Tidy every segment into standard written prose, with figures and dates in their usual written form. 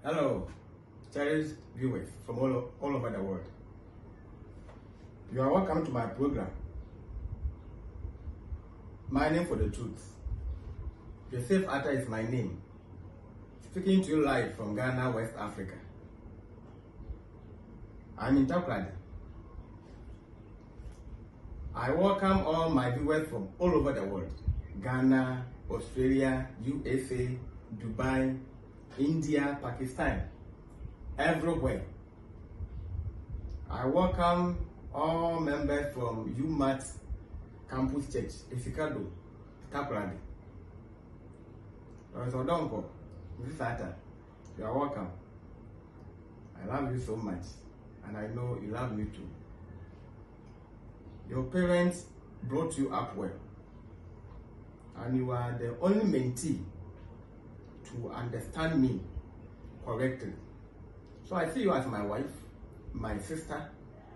Hello, cherished viewers from all over the world. You are welcome to my program. My name for the truth. Joseph Atta is my name. Speaking to you live from Ghana, West Africa. I'm in Takoradi. I welcome all my viewers from all over the world. Ghana, Australia, USA, Dubai, India, Pakistan, everywhere. I welcome all members from UMAT Campus Church, Esikado, Takoradi. So don't go. This Atta, you are welcome. I love you so much, and I know you love me too. Your parents brought you up well, and you are the only mentee to understand me correctly. So I see you as my wife, my sister,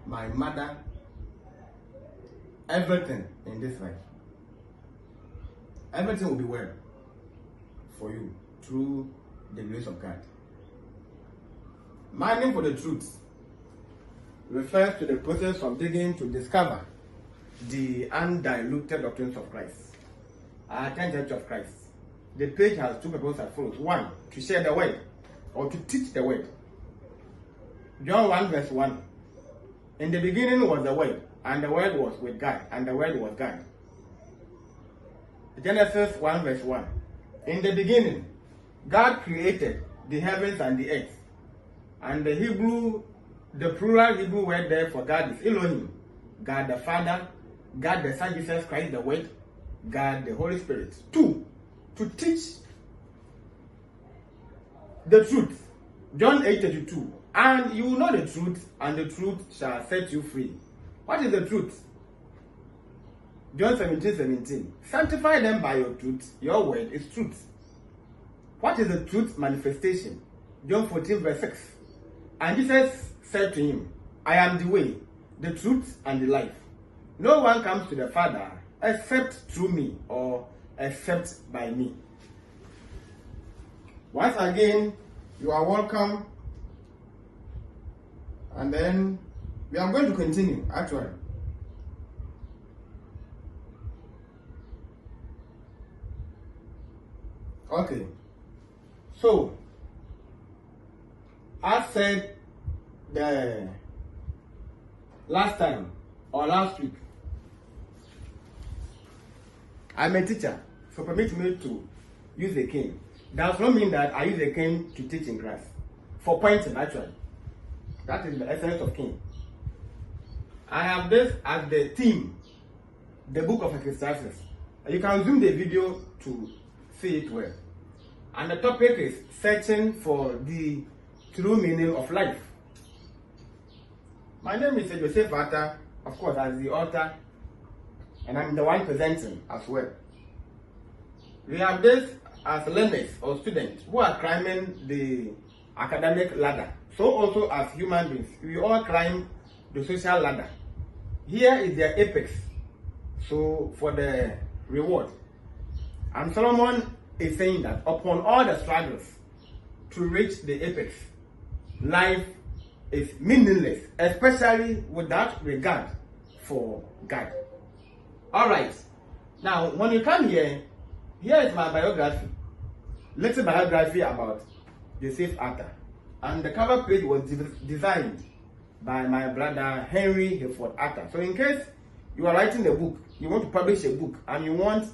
my mother, everything in this life. Everything will be well for you through the grace of God. My name for the truth refers to the process of digging to discover the undiluted doctrines of Christ. I attend Church of Christ. The page has two purposes as follows. One, to share the word or to teach the word. John 1 verse 1. In the beginning was the word, and the word was with God, and the word was God. Genesis 1 verse 1. In the beginning, God created the heavens and the earth. And the plural Hebrew word there for God is Elohim. God the Father, God the Son Jesus Christ, the Word, God the Holy Spirit. 2, to teach the truth. John 8:32. And you will know the truth, and the truth shall set you free. What is the truth? John 17:17. Sanctify them by your truth. Your word is truth. What is the truth manifestation? John 14 verse 6. And Jesus said to him, I am the way, the truth, and the life. No one comes to the Father except through me or except by me. Once again, you are welcome. And then we are going to continue, actually. Okay. So, I said the last time or last week, I'm a teacher, so permit me to use a cane. Does not mean that I use a cane to teach in class. For pointing, actually. That is the essence of cane. I have this as the theme, the book of Ecclesiastes. You can zoom the video to see it well. And the topic is searching for the true meaning of life. My name is Joseph Atta, of course, as the author, and I'm the one presenting as well. We have this as learners or students who are climbing the academic ladder. So also as human beings, we all climb the social ladder. Here is the apex, so for the reward. And Solomon is saying that upon all the struggles to reach the apex, life is meaningless, especially without regard for God. Alright, now when you come here, here is my biography, little biography about Joseph Atta. And the cover page was designed by my brother Henry Atta. So in case you are writing a book, you want to publish a book, and you want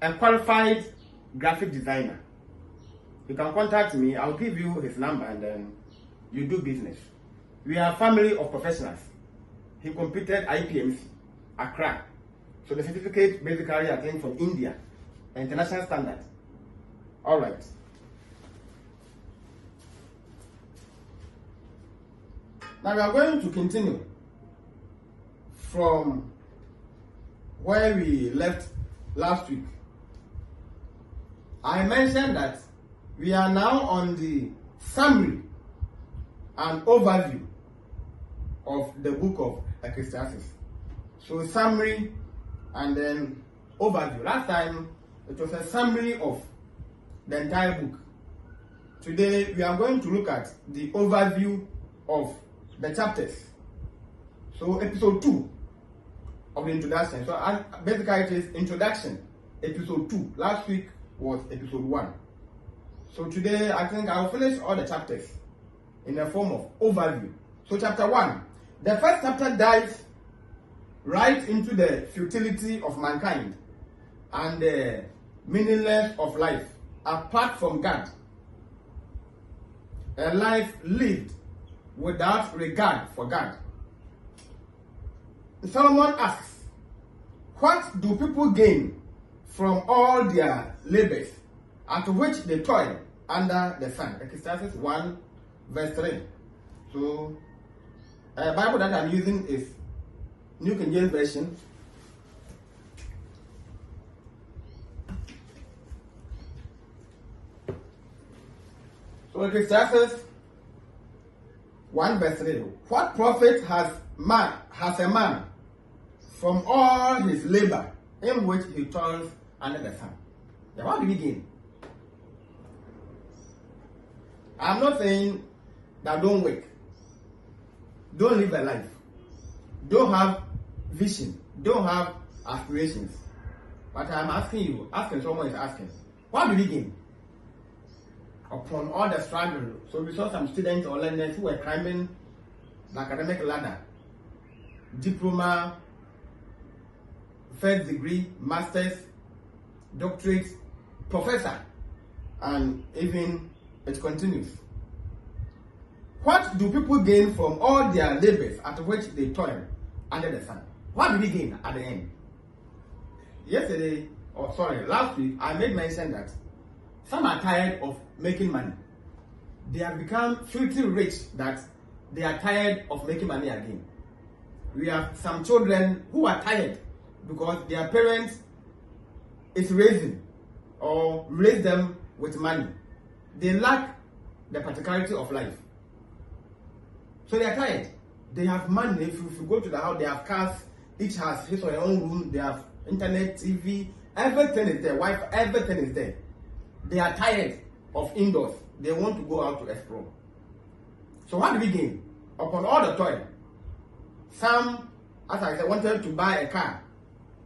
a qualified graphic designer, you can contact me. I'll give you his number, and then you do business. We are a family of professionals. He completed IPMC, Accra. So the certificate basically I think from India, international standard. All right. Now we are going to continue from where we left last week. I mentioned that we are now on the summary and overview of the book of Ecclesiastes. So summary and then overview. Last time it was a summary of the entire book. Today we are going to look at the overview of the chapters. So episode 2 of the introduction. So basically it is introduction, episode 2. Last week was episode 1. So today I think I'll finish all the chapters in the form of overview. So chapter 1. The first chapter dives right into the futility of mankind and the meaninglessness of life apart from God. A life lived without regard for God. Solomon asks, what do people gain from all their labors at which they toil under the sun? Ecclesiastes 1 verse 3. So, the Bible that I'm using is New King James Version. So Ecclesiastes 1 verse 3. What profit has a man from all his labor in which he toils under the sun? Yeah, what do we gain? I'm not saying that don't work, don't live a life, don't have vision, don't have aspirations. But I'm asking someone is asking, what do we gain upon all the struggle? So we saw some students or learners who were climbing the academic ladder, diploma, first degree, master's, doctorate, professor, and even it continues. What do people gain from all their labors at which they toil under the sun? What do we gain at the end? Last week, I made mention that some are tired of making money. They have become filthy rich that they are tired of making money again. We have some children who are tired because their parents is raising or raise them with money. They lack the practicality of life. So they are tired. They have money. If you go to the house, they have cars. Each has his or her own room. They have internet, TV. Everything is there. Wi-Fi, everything is there. They are tired of indoors. They want to go out to explore. So what do we gain upon all the toil? Some, as I said, wanted to buy a car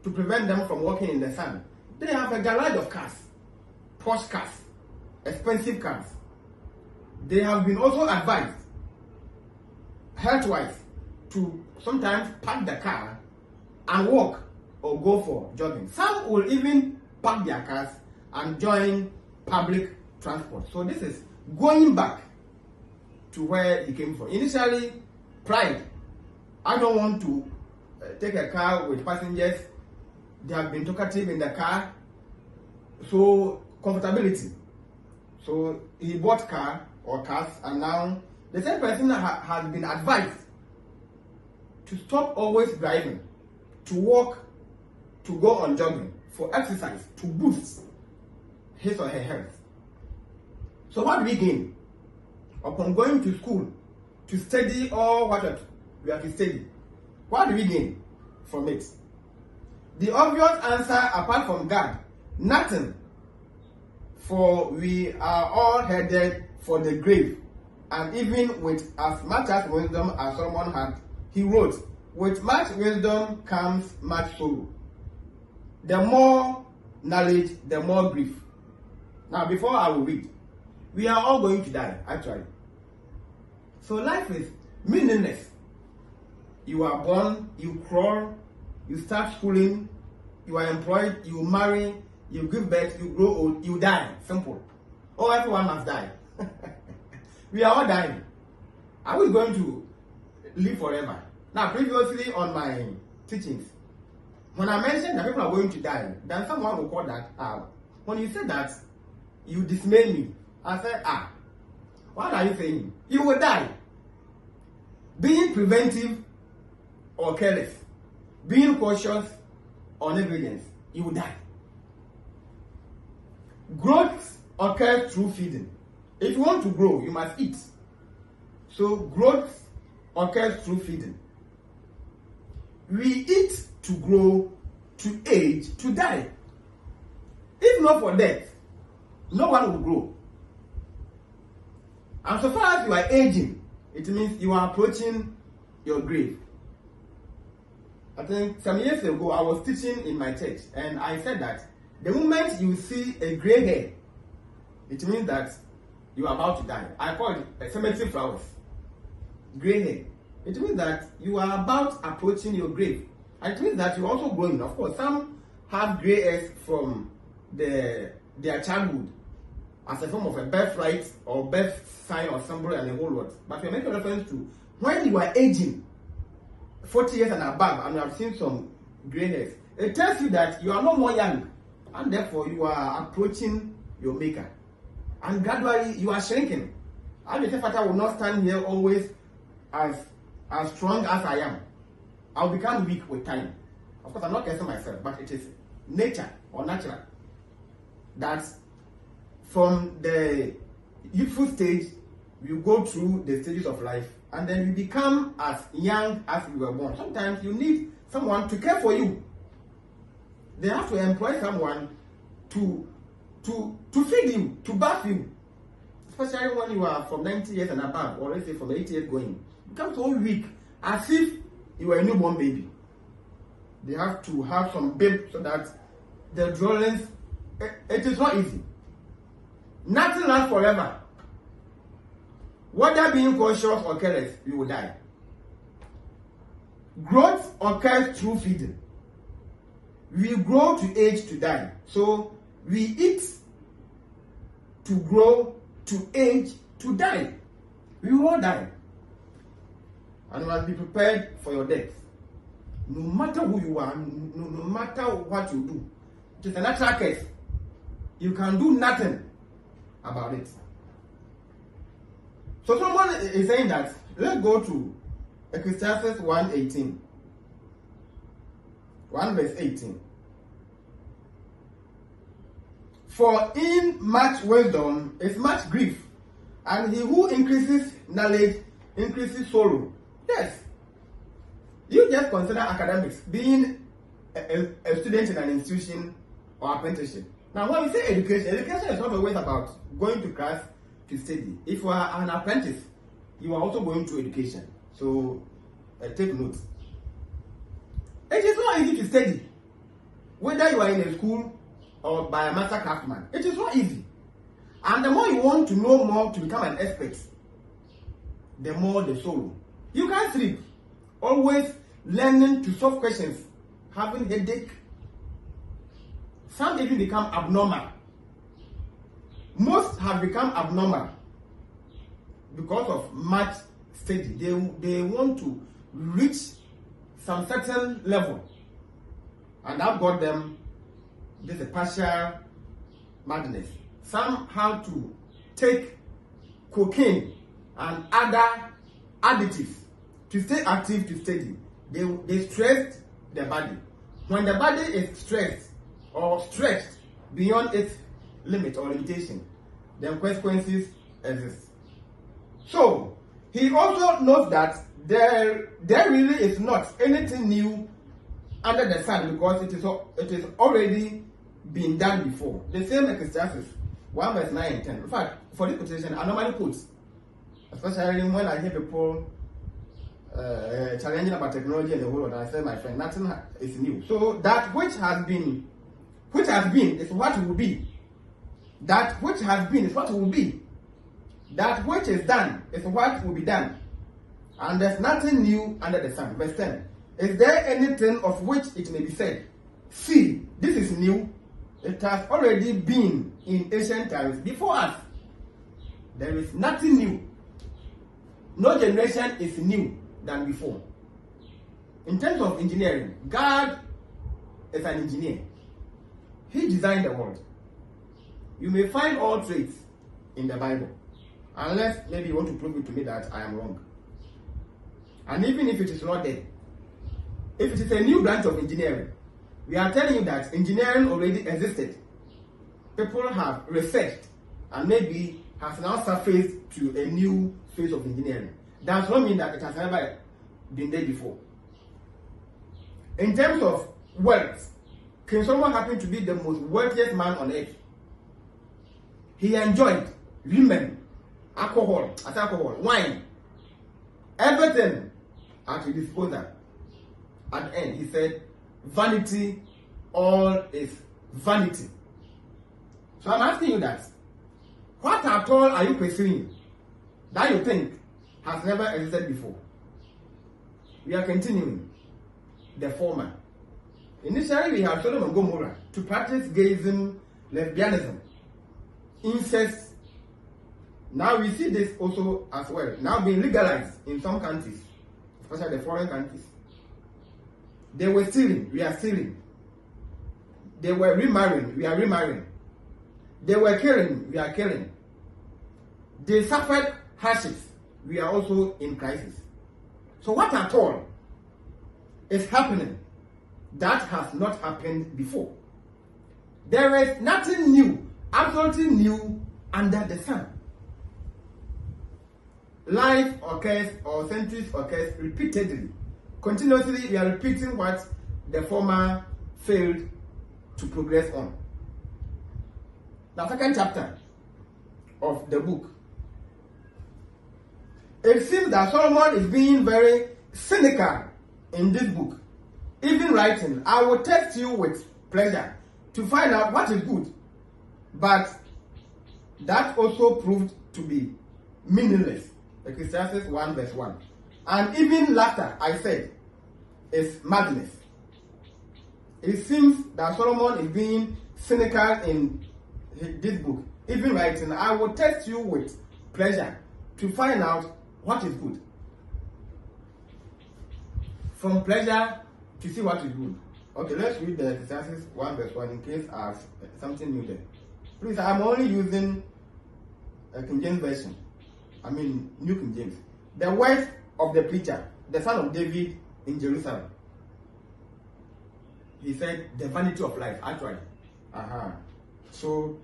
to prevent them from walking in the sun. They have a garage of cars, posh cars, expensive cars. They have been also advised, health-wise, to sometimes park the car and walk or go for jogging. Some will even park their cars and join public transport. So this is going back to where it came from. Initially, pride. I don't want to take a car with passengers. They have been talkative in the car. So comfortability. So he bought car or cars, and now the same person has been advised to stop always driving, to walk, to go on jogging, for exercise, to boost his or her health. So what do we gain upon going to school to study or what we have to study? What do we gain from it? The obvious answer, apart from God, nothing. For we are all headed for the grave, and even with as much as wisdom as someone had, he wrote, with much wisdom comes much sorrow. The more knowledge, the more grief. Now, before I will read, we are all going to die, actually. So life is meaningless. You are born, you crawl, you start schooling, you are employed, you marry, you give birth, you grow old, you die. Simple. Oh, everyone must die. We are all dying. Are we going to live forever? Now, previously on my teachings, when I mentioned that people are going to die, then someone will call that out. When you said that, you dismayed me. I said, what are you saying? You will die. Being preventive or careless, being cautious or negligent, you will die. Growth occurs through feeding. If you want to grow, you must eat. So growth occurs through feeding. We eat to grow, to age, to die. If not for death, no one will grow. And so far as you are aging, it means you are approaching your grave. I think some years ago I was teaching in my church, and I said that the moment you see a gray hair, it means that you are about to die. I call it cemetery flowers. Gray hair. It means that you are about approaching your grave. And it means that you're also growing. Of course, some have gray hairs from their childhood as a form of a birthright or birth sign or symbol and a whole lot. But we're making reference to when you are aging, 40 years and above, and you have seen some gray hairs. It tells you that you are no more young, and therefore you are approaching your maker. And gradually you are shrinking. I will say, Father, I will not stand here always as strong as I am. I'll become weak with time. Of course, I'm not cursing myself, but it is nature or natural that from the youthful stage, you go through the stages of life, and then you become as young as you were born. Sometimes you need someone to care for you. They have to employ someone to feed you, to bath you. Especially when you are from 90 years and above, or let's say from 80 years going. You become so weak, as if you were a newborn baby. They have to have some babe so that the drawings, it is not easy. Nothing lasts forever. Whether being conscious or careless, you will die. Growth occurs through feeding. We grow to age to die. So we eat to grow, to age, to die. We will all die. And you must be prepared for your death. No matter who you are, no matter what you do, it is a natural case. You can do nothing about it. So someone is saying that, let's go to Ecclesiastes 1:18. 1 verse 18. For in much wisdom is much grief, and he who increases knowledge increases sorrow. Yes. You just consider academics, being a student in an institution or apprenticeship. Now, when we say education is not always about going to class to study. If you are an apprentice, you are also going to education. So, take note. It is not easy to study, whether you are in a school or by a master craftsman. It is not easy. And the more you want to know more to become an expert, the more the sorrow. You can't sleep. Always learning to solve questions, having headache. Some even become abnormal. Most have become abnormal because of much study. They want to reach some certain level, and that got them this partial madness. Some have to take cocaine and other additives to stay active, to study. They stress the body. When the body is stressed or stretched beyond its limit or limitation, then consequences exist. So he also notes that there really is not anything new under the sun, because it is already been done before. The same Ecclesiastes 1 verse 9 and 10. In fact, for this quotation, I normally quote, especially when I hear people challenging about technology and the whole world. I say, my friend, nothing is new. So that which has been is what will be. That which has been is what will be. That which is done is what will be done. And there's nothing new under the sun. Verse 10. Is there anything of which it may be said, see, this is new? It has already been in ancient times before us. There is nothing new. No generation is new than before. In terms of engineering, God is an engineer. He designed the world. You may find all traits in the Bible, unless maybe you want to prove it to me that I am wrong. And even if it is not there, if it is a new branch of engineering, we are telling you that engineering already existed. People have researched and maybe has now surfaced to a new phase of engineering. That does not mean that it has never been there before. In terms of wealth, King Solomon happened to be the most wealthiest man on earth. He enjoyed women alcohol, wine, everything at his disposal. At the end, he said, vanity, all is vanity. So I'm asking you that. What at all are you pursuing that you think has never existed before? We are continuing the former. Initially, we have Sodom and Gomorrah to practice gayism, lesbianism, incest. Now we see this also as well. Now being legalized in some countries, especially the foreign countries. They were stealing, we are stealing. They were remarrying, we are remarrying. They were killing, we are killing. They suffered hardships, we are also in crisis. So what at all is happening that has not happened before? There is nothing new, absolutely new under the sun. Life occurs, or centuries occurs repeatedly. Continuously, we are repeating what the former failed to progress on. The second chapter of the book. It seems that Solomon is being very cynical in this book. Even writing, I will test you with pleasure to find out what is good. But that also proved to be meaningless. Ecclesiastes 1 verse 1. And even laughter, I said, is madness. It seems that Solomon is being cynical in this book. Even writing, I will test you with pleasure to find out what is good. From pleasure to see what is good. Okay, let's read the Ecclesiastes 1 verse 1 in case I have something new there. Please, I'm only using a King James version. I mean, New King James. The words of the preacher, the son of David in Jerusalem. He said, the vanity of life, actually. So,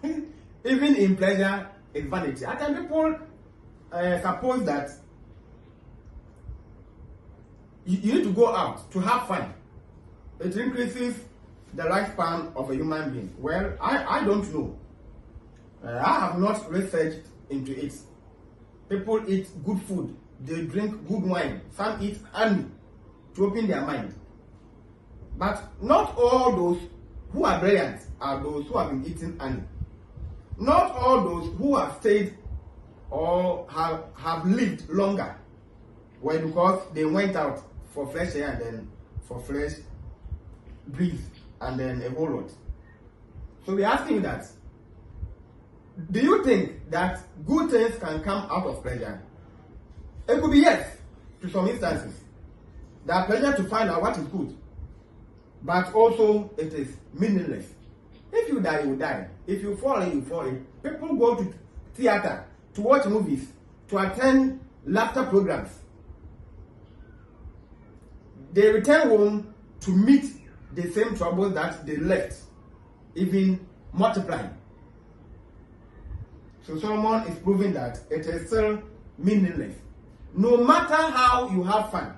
even in pleasure, it's vanity. At times people suppose that you need to go out to have fun. It increases the lifespan of a human being. Well, I don't know. I have not researched into it. People eat good food. They drink good wine. Some eat honey to open their mind. But not all those who are brilliant are those who have been eating honey. Not all those who have stayed or have lived longer were because they went out for fresh air and then for fresh breeze and then a whole lot. So we're asking you that. Do you think that good things can come out of pleasure? It could be yes, to some instances. That pleasure to find out what is good. But also, it is meaningless. If you die, you die. If you fall in, you fall in. People go to theater to watch movies, to attend laughter programs. They return home to meet the same troubles that they left, even multiplying. So Solomon is proving that it is still meaningless. No matter how you have fun,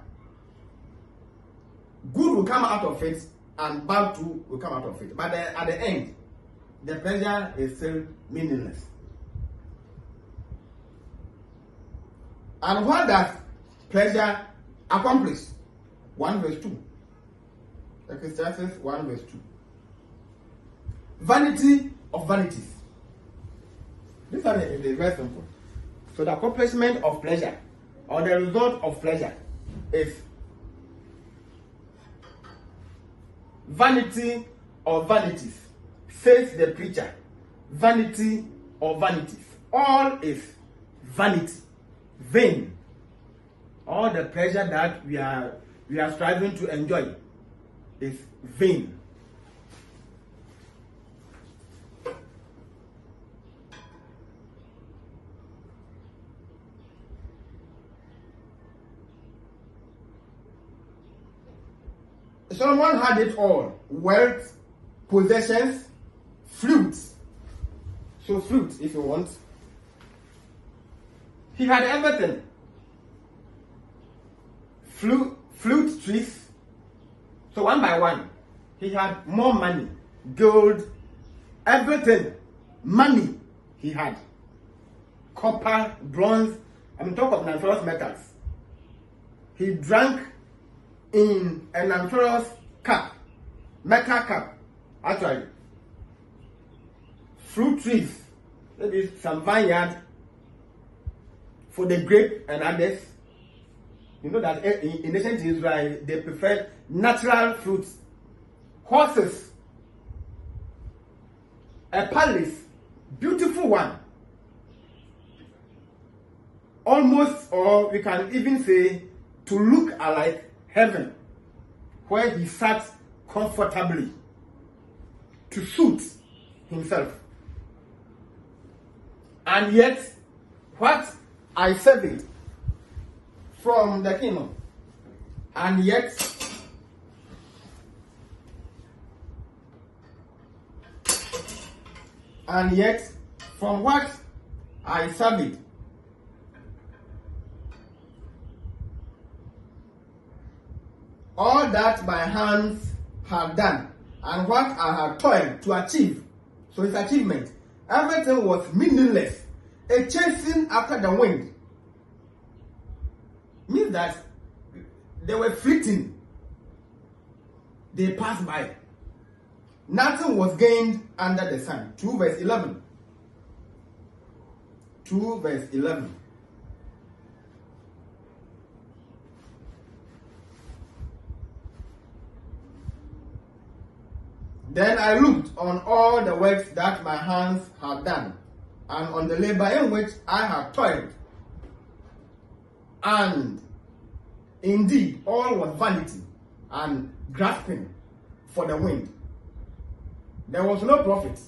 good will come out of it and bad too will come out of it. But at the end, the pleasure is still meaningless. And what does pleasure accomplish? 1 verse 2. Ecclesiastes 1 verse 2. Vanity of vanities. This one is very simple. So the accomplishment of pleasure, or the result of pleasure, is vanity or vanities. Says the preacher, vanity or vanities. All is vanity, vain. All the pleasure that we are striving to enjoy is vain. Solomon had it all: wealth, possessions, flutes. So flute, if you want. He had everything. Flute trees. So one by one, he had more money, gold, everything. Money he had. copper, bronze, I'm talking of non-ferrous metals. He drank in a non-ferrous cup, metal cup, actually. Fruit trees, maybe some vineyard for the grape and others. You know that in ancient Israel, they preferred natural fruits. Horses, a palace, beautiful one. Almost, or we can even say, to look like heaven, where he sat comfortably to suit himself. And yet, what I surveyed from the kingdom, and yet from what I surveyed, all that my hands have done and what I have toiled to achieve, so his achievement, everything was meaningless. A chasing after the wind means that they were fleeting. They passed by. Nothing was gained under the sun. 2 verse 11. 2 verse 11. Then I looked on all the works that my hands have done, and on the labor in which I have toiled. And indeed, all was vanity and grasping for the wind. There was no profit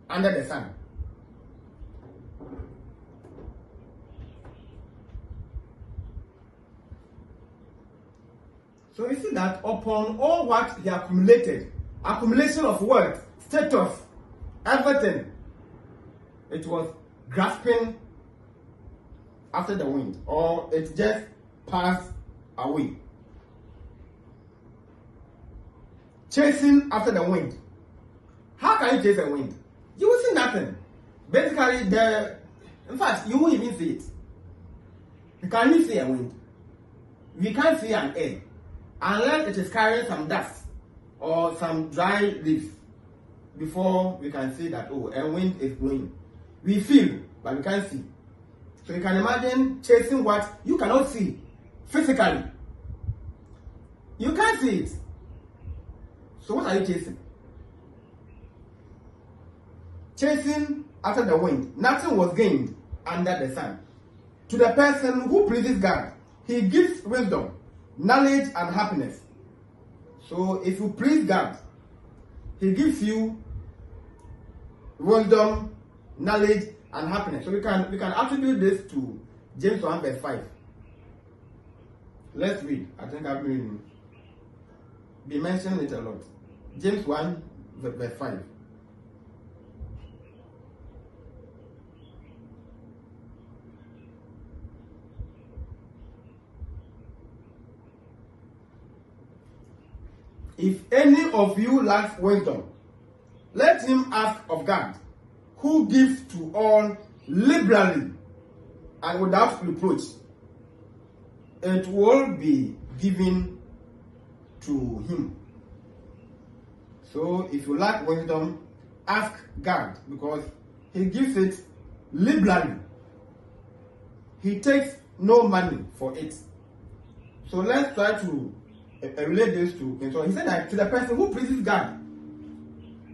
under the sun. So you see that upon all what he accumulated, accumulation of wealth, status, everything, it was grasping after the wind, or it just passed away. Chasing after the wind. How can you chase a wind? You will see nothing. Basically, in fact, you won't even see it. You can't even see a wind. We can't see an air unless it is carrying some dust or some dry leaves before we can see that, oh, a wind is blowing. We feel, but we can't see. So you can imagine chasing what you cannot see physically. You can't see it. So what are you chasing? Chasing after the wind. Nothing was gained under the sun. To the person who pleases God, he gives wisdom, knowledge, and happiness. So if you please God, he gives you wisdom, knowledge, and happiness. So we can attribute this to James 1 verse 5. Let's read. I think I've been mentioning it a lot. James 1 verse 5. If any of you lacks wisdom, let him ask of God, who gives to all liberally and without reproach. It will be given to him. So if you lack wisdom, ask God, because he gives it liberally. He takes no money for it. So let's try to relate this to him. So he said that to the person who pleases God.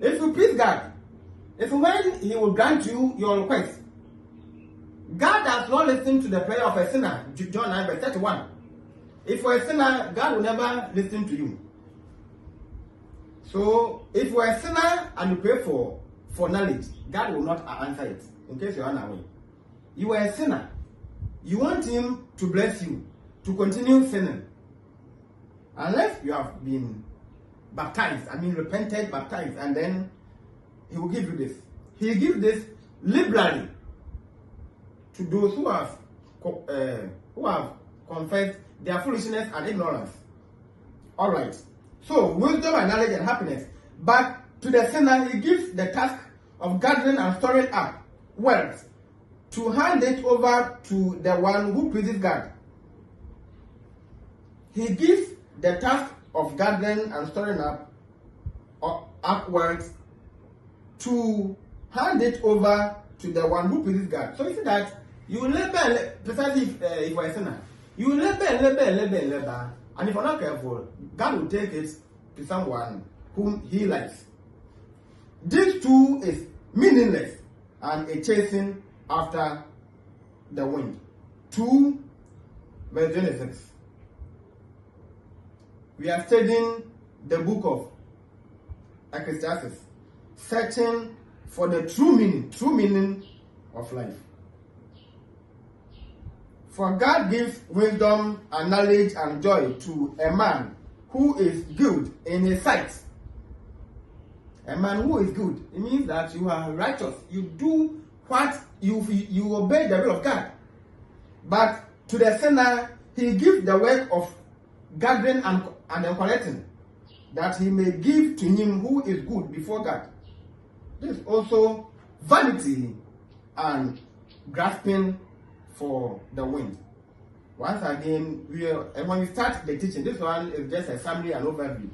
If you please God, if when he will grant you your request, God does not listen to the prayer of a sinner. John 9 verse 31. If you're a sinner, God will never listen to you. So if you're a sinner and you pray for knowledge, God will not answer it. In case you're unaware, you are a sinner. You want him to bless you to continue sinning. Unless you have been baptized, repented, baptized, and then he will give you this. He gives this liberally to those who have confessed their foolishness and ignorance. All right. So wisdom and knowledge and happiness. But to the sinner, he gives the task of gathering and storing up wealth, to hand it over to the one who pleases God. He gives the task of gathering and storing up upwards to hand it over to the one who pleases God. So you see that you labor, precisely if you're a sinner, you labor, and if you're not careful, God will take it to someone whom He likes. This too is meaningless and a chasing after the wind. 2 verse 26. We are studying the book of Ecclesiastes, searching for the true meaning of life. For God gives wisdom and knowledge and joy to a man who is good in his sight. A man who is good, it means that you are righteous. You do what you obey the will of God. But to the sinner, he gives the work of gathering and collecting, that he may give to him who is good before God. This is also vanity and grasping for the wind. Once again, when we start the teaching, this one is just a summary and overview.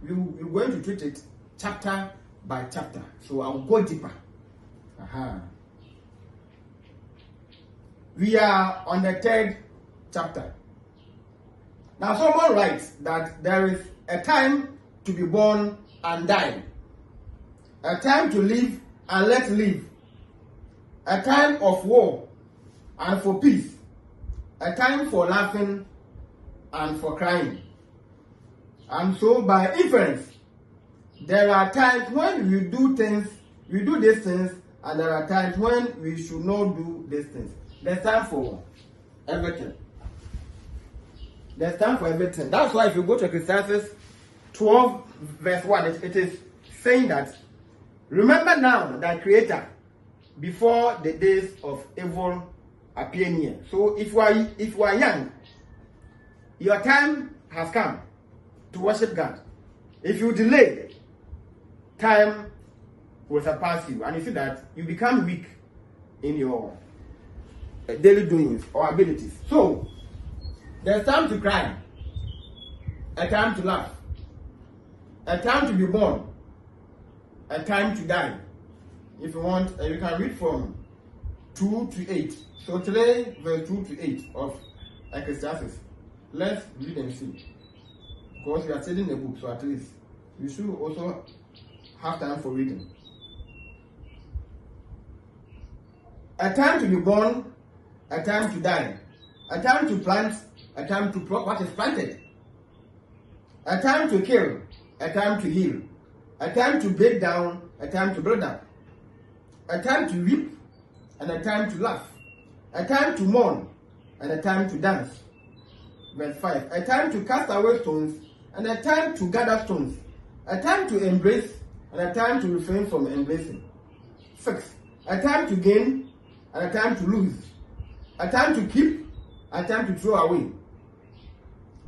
We're going to treat it chapter by chapter, so I'll go deeper. We are on the 3rd chapter. Now, someone writes that there is a time to be born and die, a time to live and let live, a time of war and for peace, a time for laughing and for crying. And so, by inference, there are times when we do these things, and there are times when we should not do these things. There's time for everything. There's time for everything. That's why if you go to Ecclesiastes 12 verse 1, it is saying that, remember now thy Creator before the days of evil appear near. So if you are young, your time has come to worship God. If you delay, time will surpass you, and you see that you become weak in your daily doings or abilities. So there's time to cry, a time to laugh, a time to be born, a time to die. If you want, you can read from 2 to 8. So today, verse 2 to 8 of Ecclesiastes. Let's read and see. Because we are studying the book, so at least you should also have time for reading. A time to be born, a time to die, a time to plant, a time to pluck what is planted, a time to kill, a time to heal, a time to break down, a time to build up, a time to weep, and a time to laugh, a time to mourn, and a time to dance. Verse 5, a time to cast away stones, and a time to gather stones, a time to embrace, and a time to refrain from embracing. 6, a time to gain, and a time to lose, a time to keep, a time to throw away,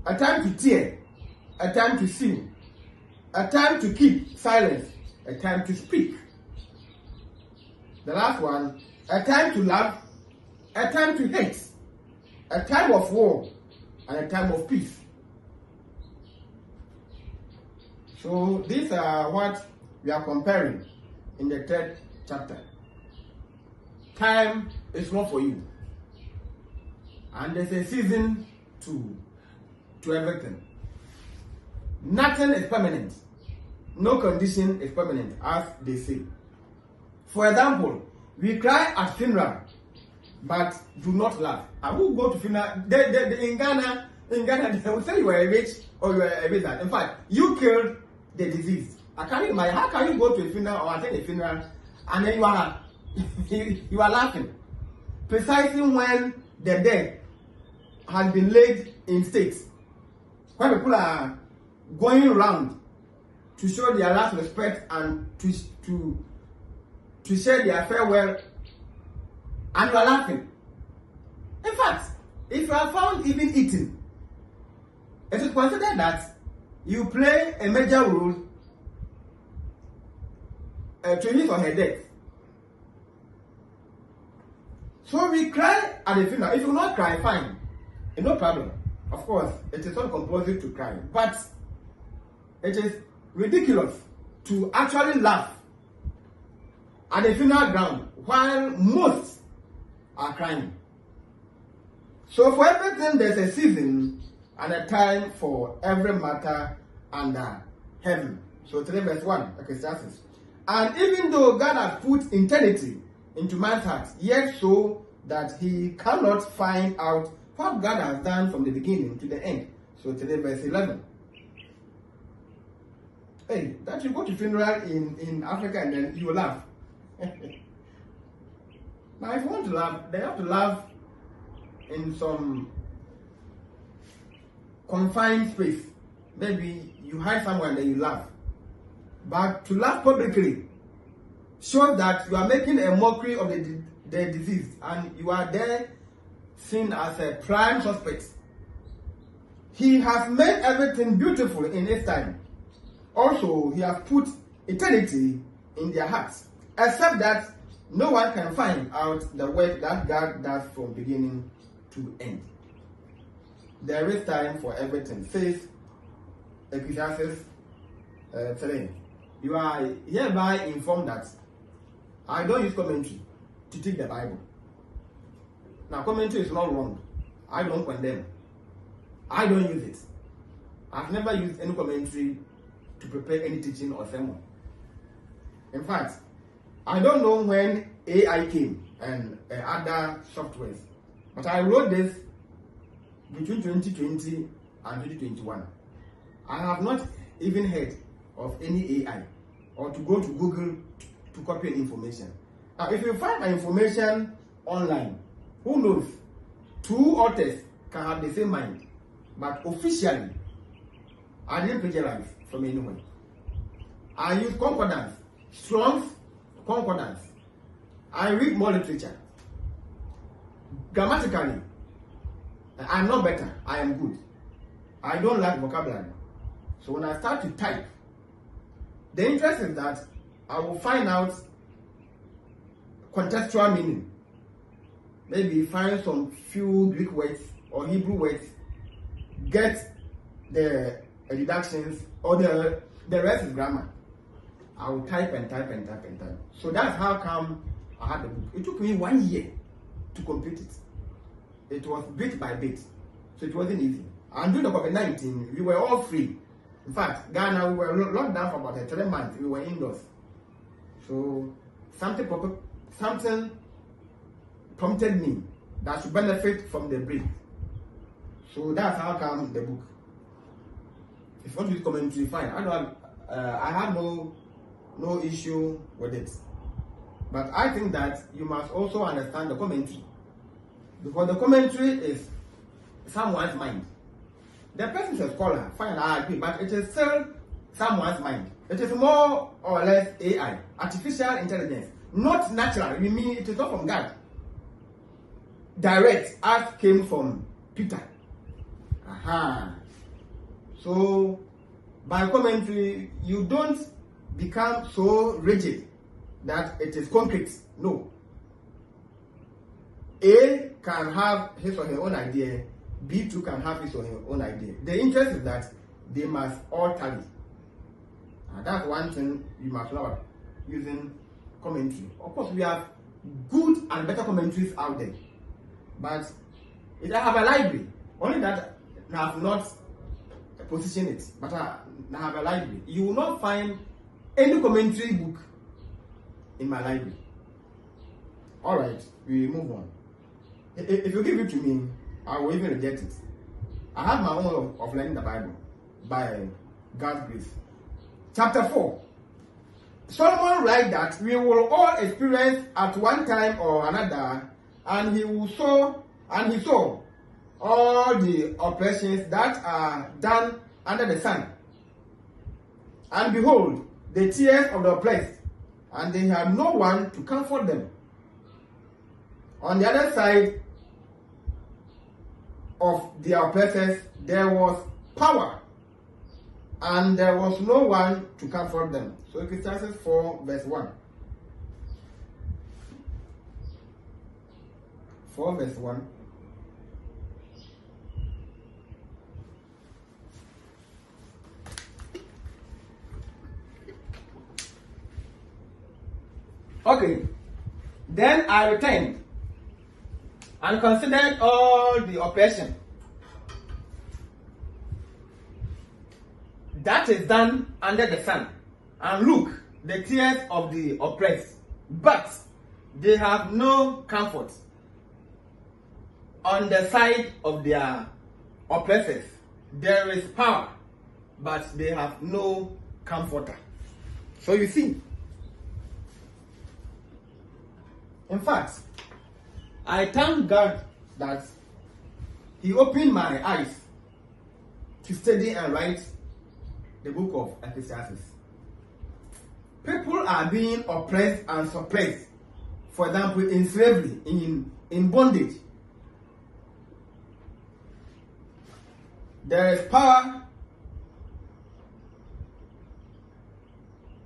a time to tear, a time to sing, a time to keep silence, a time to speak. The last one, a time to love, a time to hate, a time of war, and a time of peace. So these are what we are comparing in the 3rd chapter. Time is not for you, and there's a season to everything. Nothing is permanent. No condition is permanent, as they say. For example, we cry at funeral, but do not laugh. I will go to funeral. In Ghana, they will say you were rich or you were a wizard. In fact, you killed the disease. I can't imagine. How can you go to a funeral or attend a funeral and then you are laughing? Precisely when the dead has been laid in state, when people are going around to show their last respect and to share their farewell, and you are laughing. In fact, if you are found even eating, it is considered that you play a major role to his or her death. So we cry at the funeral. If you not cry, fine. No problem. Of course, it is not compulsory to cry. But it is ridiculous to actually laugh at the funeral ground while most are crying. So for everything, there's a season and a time for every matter under heaven. So today verse 1, Ecclesiastes. And even though God has put eternity into man's heart, yet so that he cannot find out what God has done from the beginning to the end. So today verse 11. Hey, that you go to funeral in Africa and then you laugh. Now if you want to laugh, they have to laugh in some confined space. Maybe you hide somewhere and then you laugh. But to laugh publicly shows that you are making a mockery of the deceased, and you are there seen as a prime suspect. He has made everything beautiful in his time. Also, he has put eternity in their hearts, except that no one can find out the work that God does from beginning to end. There is time for everything, says Ecclesiastes 3. You are hereby informed that I don't use commentary to take the Bible. Now, commentary is not wrong. I don't condemn. I don't use it. I've never used any commentary to prepare any teaching or sermon. In fact, I don't know when AI came and other softwares, but I wrote this between 2020 and 2021. I have not even heard of any AI or to go to Google to copy information. Now, if you find my information online, who knows? Two authors can have the same mind, but officially, I didn't plagiarize from anyone. I use concordance, Strong's concordance. I read more literature. Grammatically, I'm not better. I am good. I don't lack vocabulary. So when I start to type, the interest is that I will find out contextual meaning. Maybe find some few Greek words or Hebrew words, get the deductions, or the rest is grammar. I will type and type and type and type. So that's how come I had the book. It took me 1 year to complete it. It was bit by bit, so it wasn't easy. And during the COVID-19, we were all free. In fact, Ghana, we were locked down for about 3 months. We were indoors. So something prompted me that should benefit from the break. So that's how come the book. If you want to use commentary, fine. I have no issue with it. But I think that you must also understand the commentary. Because the commentary is someone's mind. The person is a scholar, fine, I agree, but it is still someone's mind. It is more or less AI, artificial intelligence, not natural. We mean it is not from God. Direct, as came from Peter. So, by commentary, you don't become so rigid that it is concrete. No. A can have his or her own idea. B too can have his or her own idea. The interest is that they must all tally. That's one thing you must know about using commentary. Of course, we have good and better commentaries out there. But I have a library. Only that I have not positioned it. But I have a library. You will not find any commentary book in my library. Alright, we move on. If you give it to me, I will even reject it. I have my own way of learning the Bible by God's grace. Chapter 4. Solomon writes that we will all experience at one time or another, and he saw all the oppressions that are done under the sun. And behold, the tears of the oppressed, and they have no one to comfort them. On the other side of the oppressors, there was power, and there was no one to comfort them. So Ecclesiastes 4 verse 1. 4 verse 1. Okay, then I returned and considered all the oppression that is done under the sun, and look, the tears of the oppressed, but they have no comfort on the side of their oppressors. There is power, but they have no comforter. So you see, in fact, I thank God that He opened my eyes to study and write the book of Ecclesiastes. People are being oppressed and suppressed. For example, in slavery, in bondage. There is power,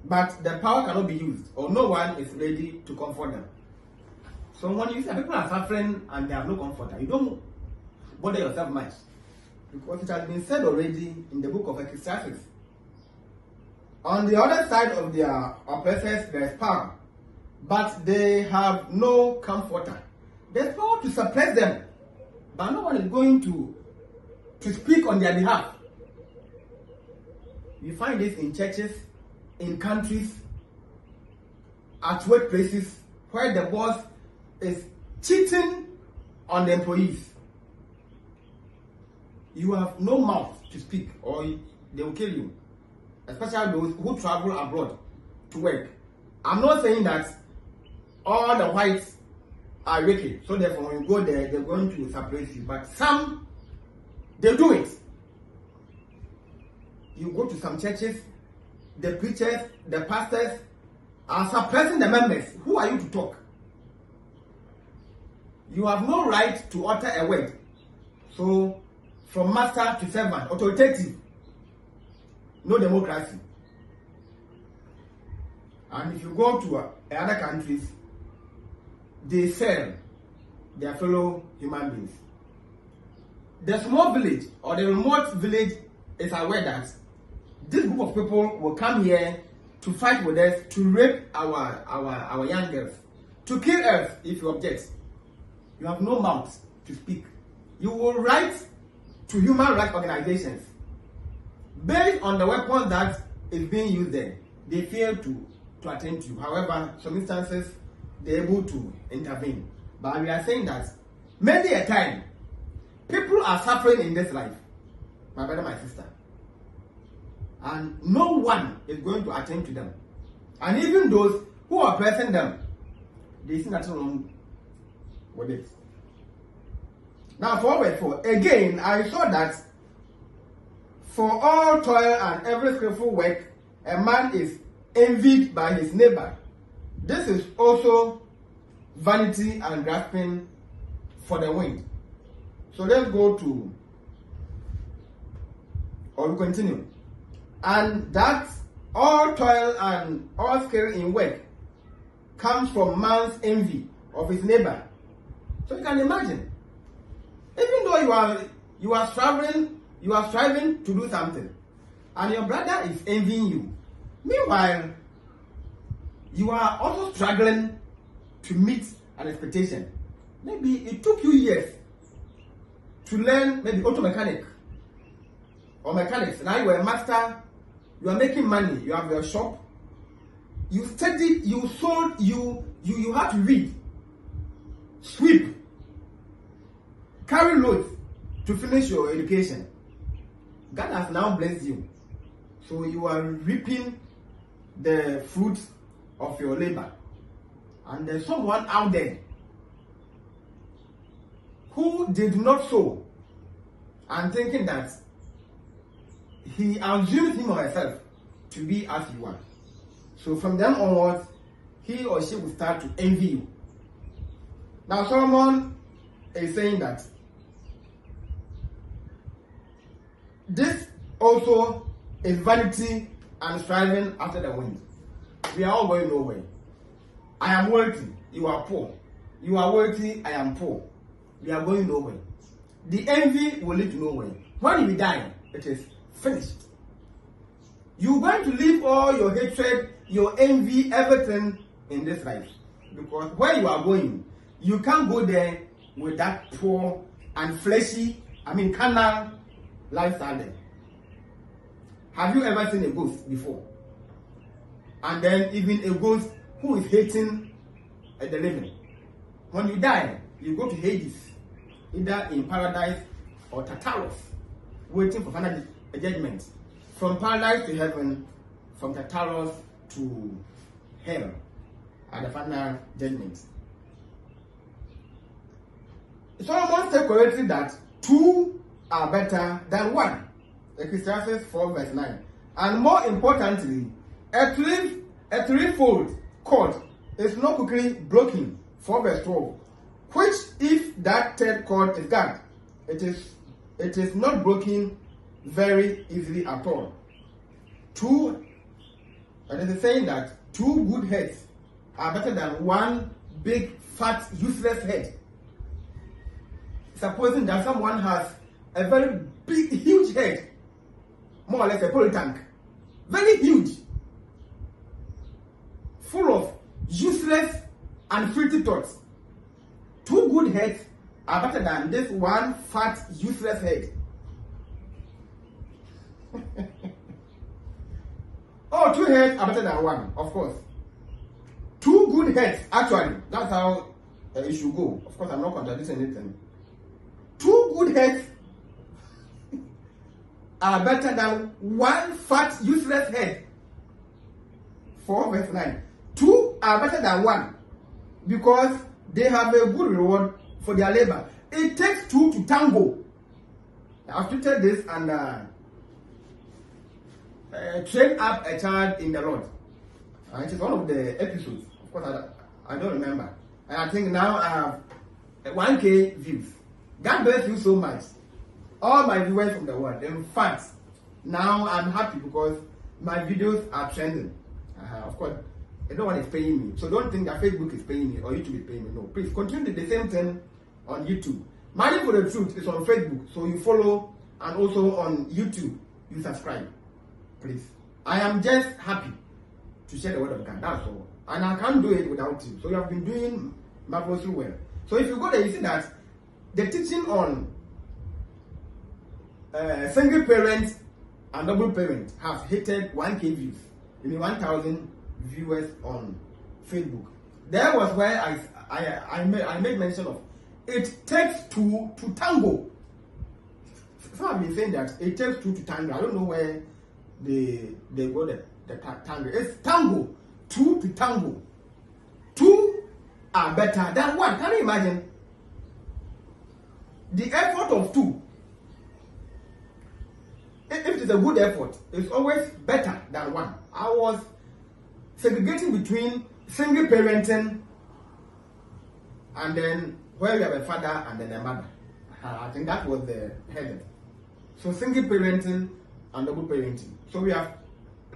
but the power cannot be used, or no one is ready to comfort them. So when you say people are suffering and they have no comforter, you don't bother yourself much, because it has been said already in the book of Ecclesiastes. On the other side of their oppressors, there is power, but they have no comforter. There's power to suppress them, but no one is going to speak on their behalf. You find this in churches, in countries, at workplaces, where the boss is cheating on the employees. You have no mouth to speak, or they will kill you. Especially those who travel abroad to work. I'm not saying that all the whites are wicked, so therefore when you go there, they're going to suppress you. But some, they do it. You go to some churches, the preachers, the pastors are suppressing the members. Who are you to talk? You have no right to utter a word. So, from master to servant, authoritative. No democracy. And if you go to other countries, they sell their fellow human beings. The small village or the remote village is aware that this group of people will come here to fight with us, to rape our young girls, to kill us if you object. You have no mouth to speak. You will write to human rights organizations. Based on the weapons that is being used there, they fail to attend to you. However, some instances, they're able to intervene. But we are saying that many a time, people are suffering in this life, my brother, my sister. And no one is going to attend to them. And even those who are pressing them, they see nothing wrong with it. Now, forward 4. Again, I saw that for all toil and every skillful work, a man is envied by his neighbor. This is also vanity and grasping for the wind. So let's go to, or we continue. And that all toil and all skill in work comes from man's envy of his neighbor. So you can imagine, even though you are striving to do something, and your brother is envying you. Meanwhile, you are also struggling to meet an expectation. Maybe it took you years to learn maybe auto mechanic or mechanics. Now you are a master, you are making money, you have your shop, you studied, you sold, you have to read, sweep, carry loads to finish your education. God has now blessed you. So you are reaping the fruits of your labor. And there's someone out there who did not sow and thinking that he assumes him or herself to be as you are. So from then onwards, he or she will start to envy you. Now Solomon is saying that this also is vanity and striving after the wind. We are all going nowhere. I am wealthy, you are poor. You are wealthy, I am poor. we are going nowhere. The envy will lead to nowhere. When we die, it is finished. You're going to leave all your hatred, your envy, everything in this life. Because where you are going, you can't go there with that poor and fleshy, carnal lifestyle there. Have you ever seen a ghost before? And then even a ghost who is hating the living. When you die, you go to Hades, either in paradise or Tartarus, waiting for final judgment. From paradise to heaven, from Tartarus to hell at the final judgment. Solomon said correctly that two are better than one. Ecclesiastes 4 verse 9. And more importantly, a threefold cord is not quickly broken. 4 verse 12. Which if that third cord is gagged, it is not broken very easily at all. It is saying that two good heads are better than one big, fat, useless head. Supposing that someone has a very big, huge head, more or less a poly tank, very huge, full of useless and filthy thoughts. Two good heads are better than this one fat, useless head. Oh, two heads are better than one, of course. Two good heads, actually, that's how it should go. Of course, I'm not contradicting anything. Two good heads are better than one fat, useless head. 4 verse 9. Two are better than one because they have a good reward for their labor. It takes two to tango. I've tweeted this and train up a child in the Lord. It is one of the episodes. Of course, I don't remember. And I think now I have 1K views. God bless you so much. All my viewers from the world. In fact, now I'm happy because my videos are trending. Of course, no one is paying me. So don't think that Facebook is paying me or YouTube is paying me. No, please continue the same thing on YouTube. Money for the Truth is on Facebook. So you follow, and also on YouTube, you subscribe. Please. I am just happy to share the word of God. That's all. And I can't do it without you. So you have been doing marvelously well. So if you go there, you see that the teaching on single parent and double parent has hit 1K views. 1,000 viewers on Facebook. There was where I made mention of it takes two to tango. Some have been saying that it takes two to tango. I don't know where they go the tango. It's tango. Two to tango. Two are better than one. Can you imagine? The effort of two, if it is a good effort, it's always better than one. I was segregating between single parenting and then where you have a father and then a mother. I think that was the heading. So single parenting and double parenting. So we have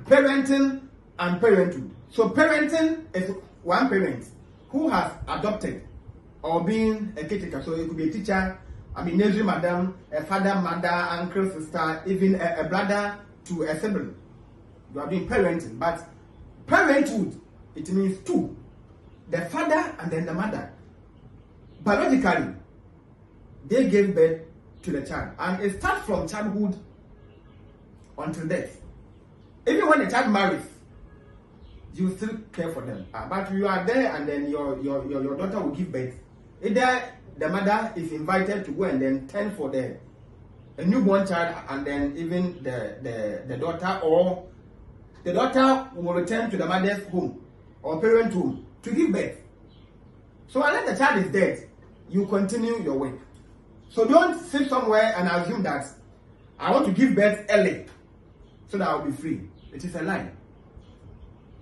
parenting and parenthood. So parenting is one parent who has adopted or been a caretaker. So it could be a teacher, nursery madam, a father, mother, uncle, sister, even a brother to a sibling. You are doing parenting. But parenthood, it means two. The father and then the mother. Biologically, they gave birth to the child. And it starts from childhood until death. Even when the child marries, you still care for them. But you are there and then your daughter will give birth. Either the mother is invited to go and then tend for a newborn child and then even the daughter, or the daughter will return to the mother's home or parent home to give birth. So unless the child is dead, you continue your work. So don't sit somewhere and assume that I want to give birth early so that I'll be free. It is a lie.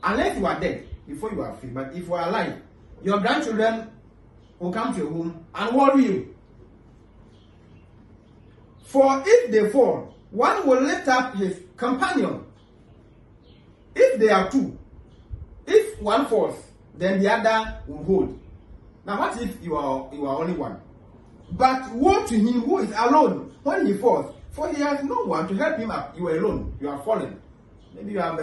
Unless you are dead before you are free. But if you are alive, your grandchildren will come to your home and worry you. For if they fall, one will lift up his companion. If they are two, if one falls, then the other will hold. Now what if you are only one? But woe to him who is alone when he falls, for he has no one to help him up. You are alone. You are fallen. Maybe you have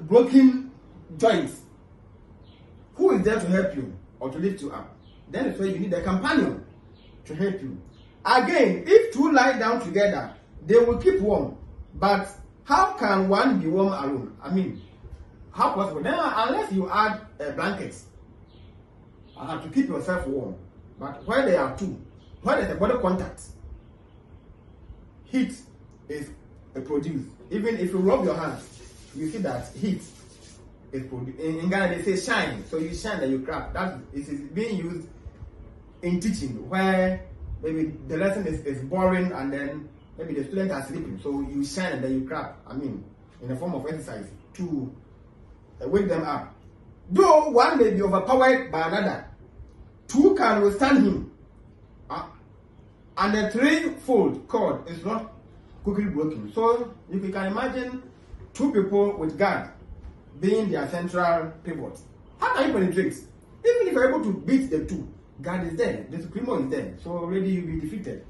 broken joints. Who is there to help you or to lift you up? Then it's where you need a companion to help you. Again, if two lie down together, they will keep warm. But how can one be warm alone? I mean, how possible? Then unless you add blankets to keep yourself warm. But where there are two, where there's a body contact, heat is produced. Even if you rub your hands, you see that heat is produced. In Ghana, they say shine. So you shine and you crack. It is being used in teaching where maybe the lesson is boring and then maybe the students are sleeping. So you shine and then you crack. I mean, in a form of exercise to wake them up. Though one may be overpowered by another, two can withstand him. And the threefold cord is not quickly broken. So if you can imagine two people with God being their central pivot, how can you penetrate? Even if you're able to beat the two, God is there, the Supremo is there, so already you'll be defeated.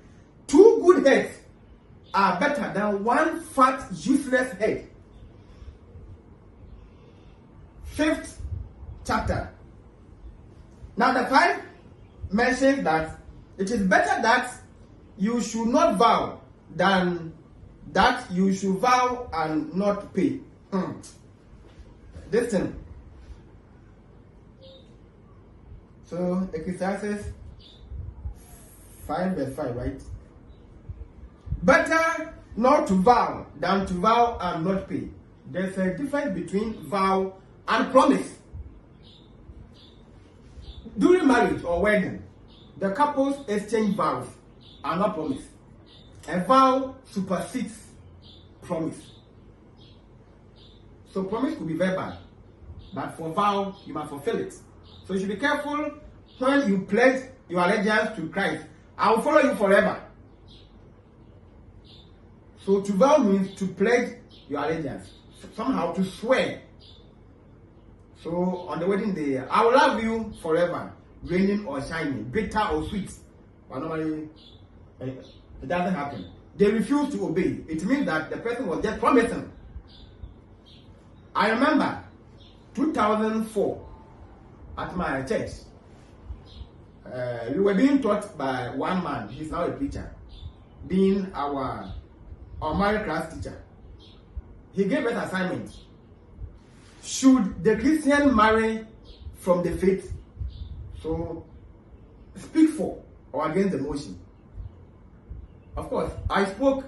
Two good heads are better than one fat, useless head. 5th chapter. Now the 5 mentions that it is better that you should not vow than that you should vow and not pay. This thing. So Ecclesiastes 5 verse 5, right? Better not to vow than to vow and not pay. There's a difference between vow and promise. During marriage or wedding, the couples exchange vows and not promise. A vow supersedes promise. So promise could be verbal, but for vow, you must fulfill it. So you should be careful when you pledge your allegiance to Christ. I will follow you forever. So to vow means to pledge your allegiance, somehow to swear. So on the wedding day, I will love you forever, raining or shining, bitter or sweet. But normally, it doesn't happen. They refuse to obey. It means that the person was just promising. I remember 2004 at my church. We were being taught by one man. He's now a preacher, being our married class teacher. He gave us assignment. Should the Christian marry from the faith? So speak for or against the motion. Of course, I spoke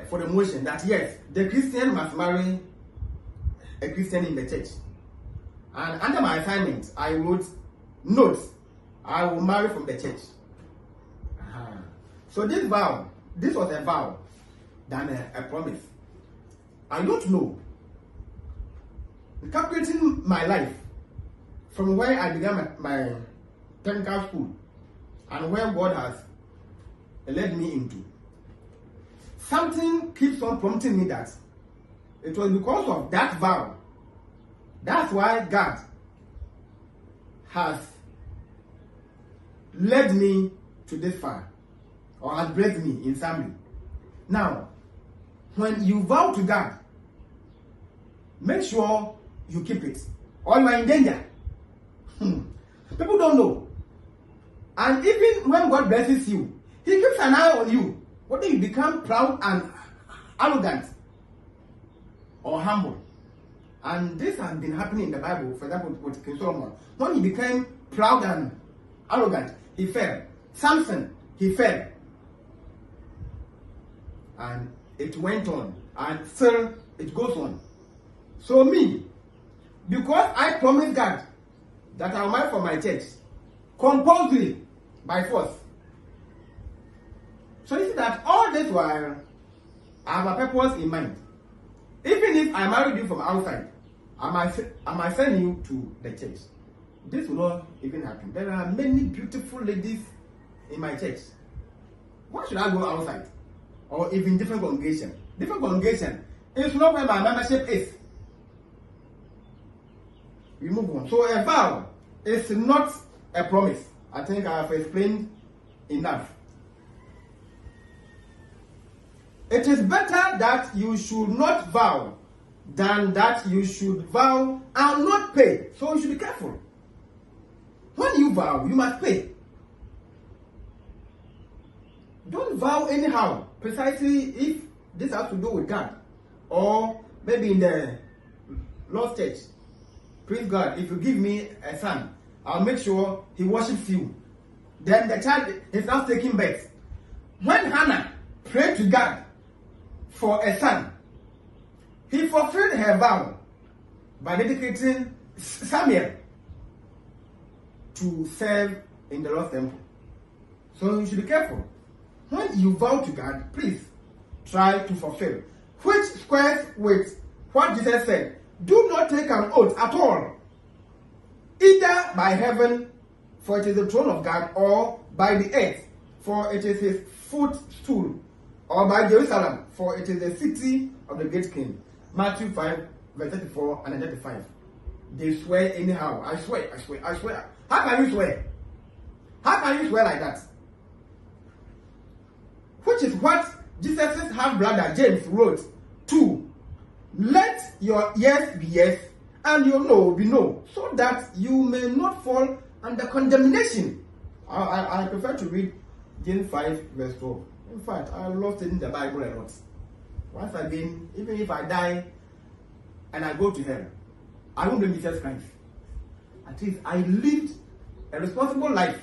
for the motion that yes, the Christian must marry a Christian in the church. And under my assignment, I wrote notes. I will marry from the church. So this was a vow than a promise. I don't know. Calculating my life from where I began my technical school and where God has led me into, something keeps on prompting me that it was because of that vow. That's why God has led me to this far, or has blessed me in some way. Now, when you vow to God, make sure you keep it, or you are in danger. People don't know. And even when God blesses you, He keeps an eye on you. Whether you become proud and arrogant or humble. And this has been happening in the Bible. For example, with King Solomon. When he became proud and arrogant, he fell. Samson, he fell. And it went on. And still, it goes on. So me, because I promised God that I'll marry for my church, compulsory, by force. So you see that all this while, I have a purpose in mind. Even if I married you from outside, I might send you to the church. This will not even happen. There are many beautiful ladies in my church. Why should I go outside? Or even different congregation? Different congregation is not where my membership is. We move on. So a vow is not a promise. I think I have explained enough. It is better that you should not vow than that you should vow and not pay. So you should be careful. When you vow, you must pay. Don't vow anyhow, precisely if this has to do with God. Or maybe in the Lord's church. Praise God, if you give me a son, I'll make sure he worships you. Then the child is now taking birth. When Hannah prayed to God for a son, he fulfilled her vow by dedicating Samuel to serve in the Lord's temple. So you should be careful. When you vow to God, please try to fulfill. Which squares with what Jesus said. Do not take an oath at all, either by heaven, for it is the throne of God, or by the earth, for it is his footstool, or by Jerusalem, for it is the city of the great king. Matthew 5, verse 34 and 35. They swear anyhow. I swear. How can you swear? How can you swear like that? Which is what Jesus' half-brother James wrote too. Let your yes be yes and your no be no, so that you may not fall under condemnation. I prefer to read James 5, verse 12. In fact, I love studying the Bible a lot. Once again, even if I die and I go to hell, I won't blame Jesus Christ. At least I lived a responsible life.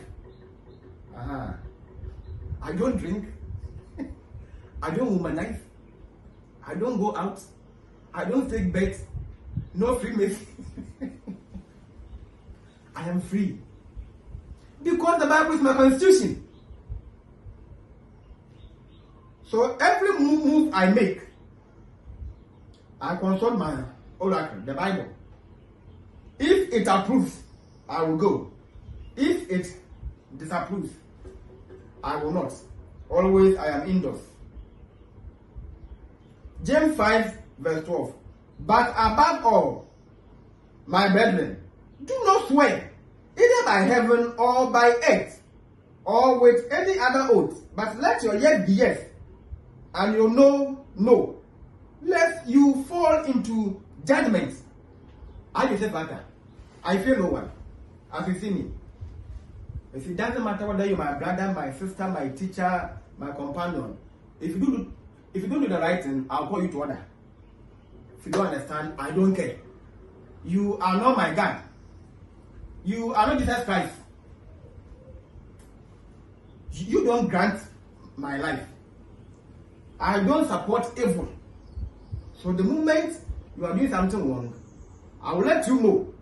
I don't drink. I don't womanize. I don't go out. I don't take bets. No Freemason. I am free. Because the Bible is my constitution. So every move I make, I consult my oracle, the Bible. If it approves, I will go. If it disapproves, I will not. Always I am indoors. James 5, verse 12. But above all, my brethren, do not swear, either by heaven or by earth, or with any other oath, but let your yes be yes, and your no, no, lest you fall into judgment. I say, Father, I fear no one, as you see me. If it doesn't matter whether you're my brother, my sister, my teacher, my companion, if you don't do the right thing, I'll call you to order. If you don't understand, I don't care. You are not my God. You are not Jesus Christ. You don't grant my life. I don't support evil. So the moment you are doing something wrong, I will let you know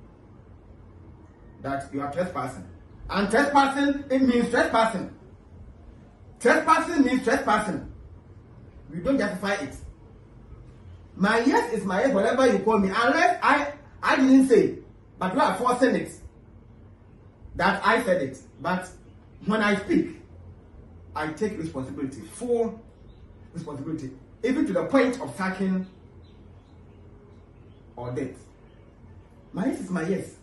that you are trespassing. And trespassing, it means trespassing. Trespassing means trespassing. We don't justify it. My yes is my yes, whatever you call me, unless I didn't say it, but you are forcing it. That I said it. But when I speak, I take responsibility, full responsibility, even to the point of sacking or death. My yes is my yes.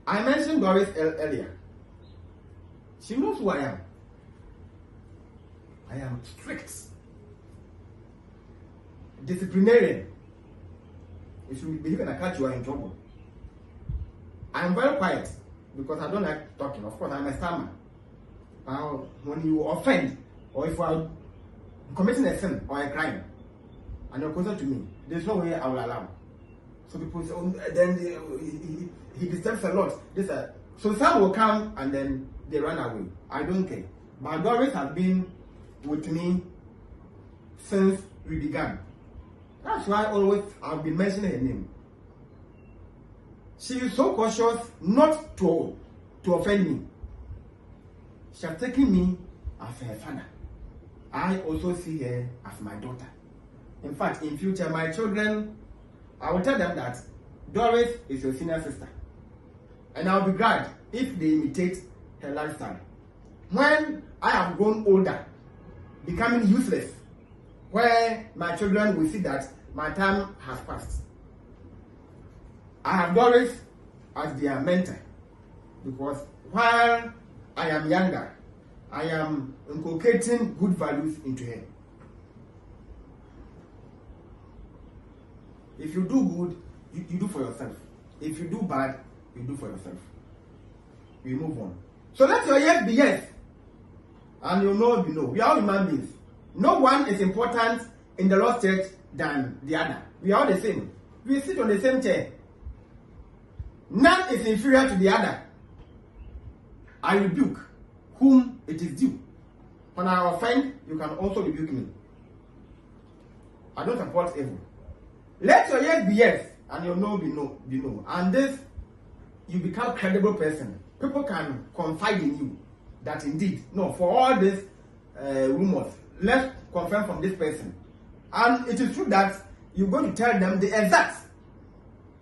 I mentioned Doris earlier. She knows who I am. I am strict, disciplinarian. If you behave and I catch you, are in trouble. I am very quiet because I don't like talking. Of course, I'm a stammer. When you offend, or if you are committing a sin or a crime, and you're closer to me, there's no way I will allow. So people say, oh, then he disturbs a lot. So some will come and then they run away. I don't care. But Doris has been with me since we began. That's why always I've been mentioning her name. She is so cautious not to offend me. She has taken me as her father. I also see her as my daughter. In fact, in future, my children, I will tell them that Doris is your senior sister. And I'll be glad if they imitate her lifestyle. When I have grown older, becoming useless, where my children will see that my time has passed, I have Doris as their mentor. Because while I am younger, I am inculcating good values into her. If you do good, you do for yourself. If you do bad, you do for yourself. We move on. So let your yes be yes, and your no be no. We are all human beings. No one is important in the Lord's church than the other. We are all the same. We sit on the same chair. None is inferior to the other. I rebuke whom it is due. When I offend, you can also rebuke me. I don't support evil. Let your yes be yes, and your no be no, be no. And this, you become a credible person. People can confide in you that indeed, no, for all these rumors, let's confirm from this person. And it is true that you're going to tell them the exact.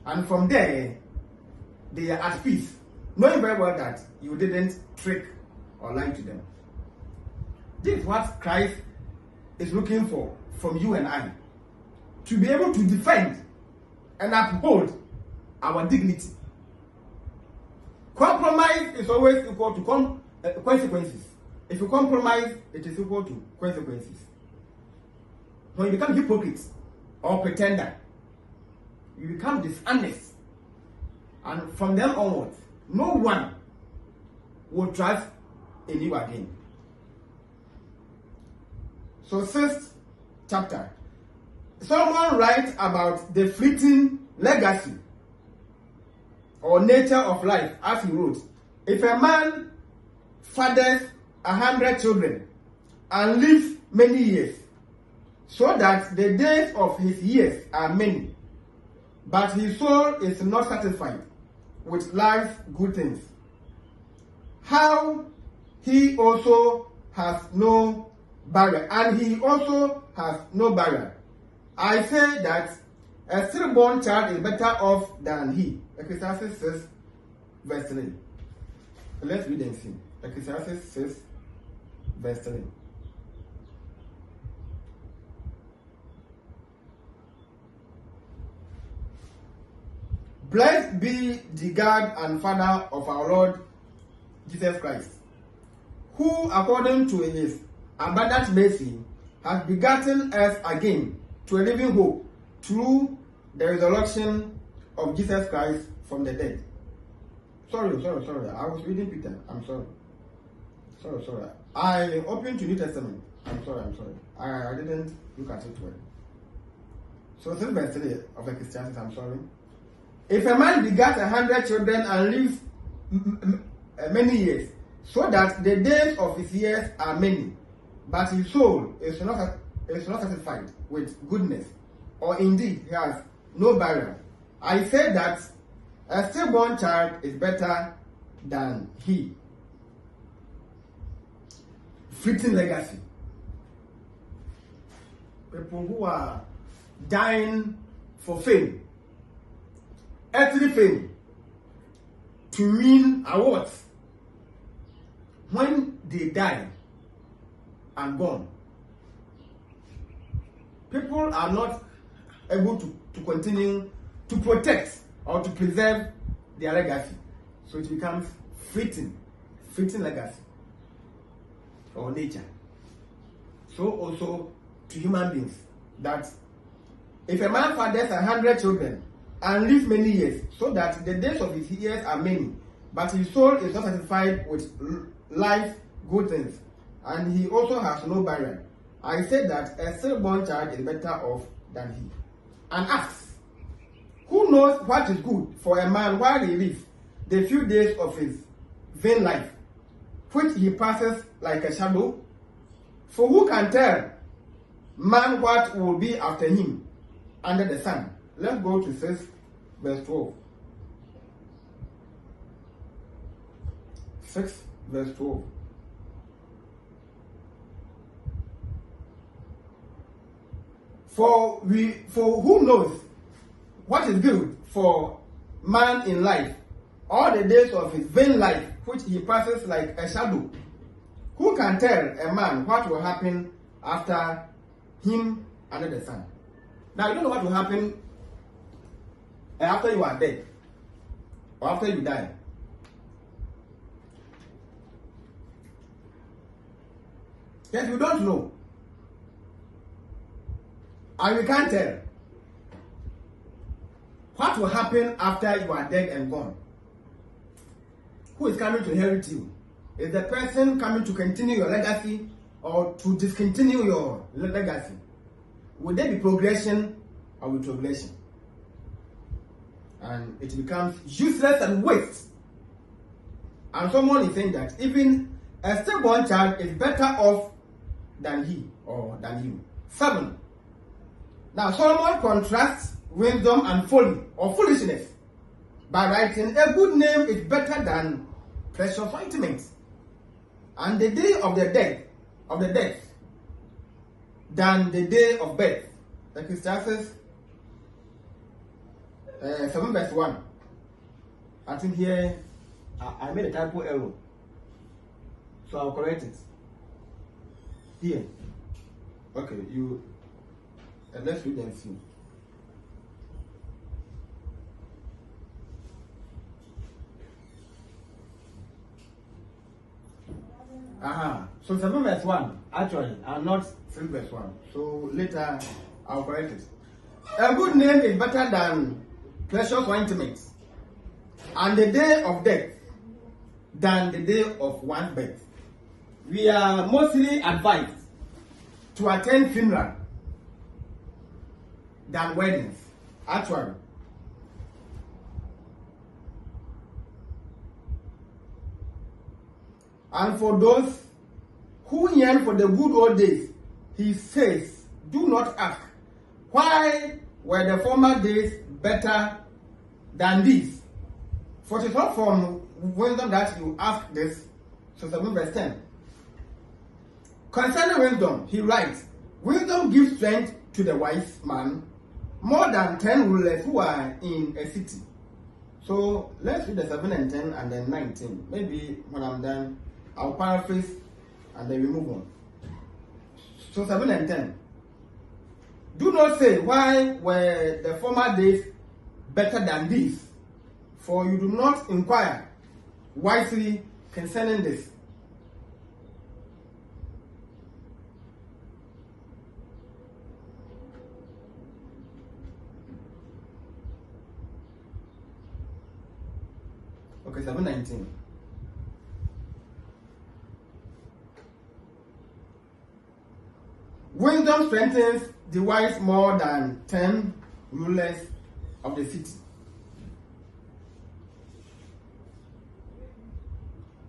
And from there, they are at peace, knowing very well that you didn't trick or lie to them. This is what Christ is looking for from you and I. To be able to defend and uphold our dignity. Compromise is always equal to consequences. If you compromise, it is equal to consequences. When you become hypocrite or pretender, you become dishonest. And from then onwards, no one will trust in you again. So, 6th chapter. Solomon writes about the fleeting legacy or nature of life, as he wrote, if a man fathers 100 children and lives many years, so that the days of his years are many, but his soul is not satisfied with life's good things, how he also has no barrier, and he also has no barrier. I say that a stillborn child is better off than he. Ecclesiastes 6, verse 3. Let's read and see. Ecclesiastes 6, verse 3. Blessed be the God and Father of our Lord Jesus Christ, who according to his abundant mercy has begotten us again to a living hope through the resurrection of Jesus Christ from the dead. Sorry. I was reading Peter. I'm sorry. Sorry. I opened to New Testament. I'm sorry. I didn't look at it well. So this verse 3 of Ecclesiastes, I'm sorry. If a man begat 100 children and lives many years, so that the days of his years are many, but his soul is not satisfied with goodness, or indeed he has no barrier, I say that a stillborn child is better than he. Fleeting legacy. People who are dying for fame, earthly fame, to win awards. When they die and gone, people are not able to continue to protect or to preserve their legacy. So it becomes fleeting legacy or nature. So also to human beings, that if a man fathers 100 children and lives many years, so that the days of his years are many, but his soul is not satisfied with life's good things, and he also has no barrier, I say that a stillborn child is better off than he. And asks, who knows what is good for a man while he lives the few days of his vain life, which he passes like a shadow? For who can tell man what will be after him under the sun? Let's go to 6 verse 12. 6 verse 12. For who knows what is good for man in life, all the days of his vain life, which he passes like a shadow? Who can tell a man what will happen after him under the sun? Now, you don't know what will happen after you are dead or after you die. Yes, we don't know. And we can't tell what will happen after you are dead and gone. Who is coming to inherit you? Is the person coming to continue your legacy or to discontinue your legacy? Will there be progression or retrogression? And it becomes useless and waste. And someone is saying that even a stillborn child is better off than he or than you. 7. Now Solomon contrasts wisdom and folly or foolishness by writing, a good name is better than precious ointment, and the day of the death than the day of birth. Ecclesiastes 7 verse 1. I think here I made a typo error, so I'll correct it. Here. Okay, let's read and see. So 7 verse 1, actually, and not 6 verse 1. So later, I'll correct it. A good name is better than precious ointment, and the day of death than the day of one's birth. We are mostly advised to attend funeral than weddings, actually. And for those who yearn for the good old days, he says, do not ask, why were the former days better than these? For it is not from wisdom that you ask this. So 7 verse 10. Concerning wisdom, he writes, wisdom gives strength to the wise man more than 10 rulers who are in a city. So let's read the 7 and 10 and then 19. Maybe when I'm done, I'll paraphrase and then we move on. So 7 and 10. Do not say, why were the former days better than these? For you do not inquire wisely concerning this. Okay, 7:19. Wisdom strengthens the wise more than 10 rulers of the city.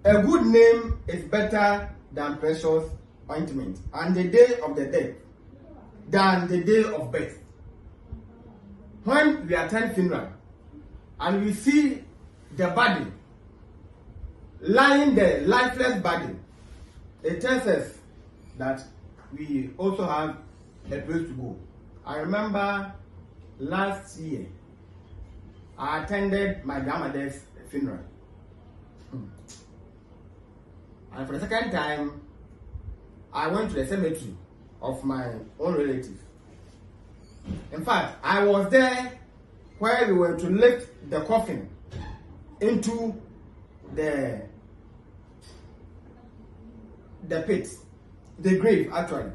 A good name is better than precious ointment, and the day of the death than the day of birth. When we attend funeral and we see the body lying there, lifeless body, it tells us that we also have a place to go. I remember last year I attended my grandmother's funeral. And for the second time, I went to the cemetery of my own relative. In fact, I was there where we were to lift the coffin into the pit, the grave actually.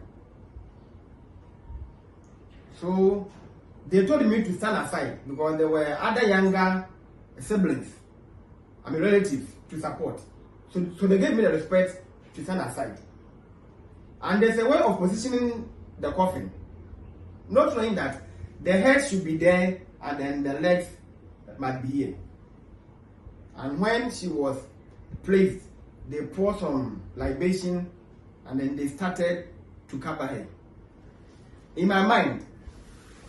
So they told me to stand aside because there were other younger siblings, relatives to support. So they gave me the respect to stand aside. And there's a way of positioning the coffin, not knowing that the head should be there and then the legs might be here. And when she was placed, they poured some libation and then they started to cover her. In my mind,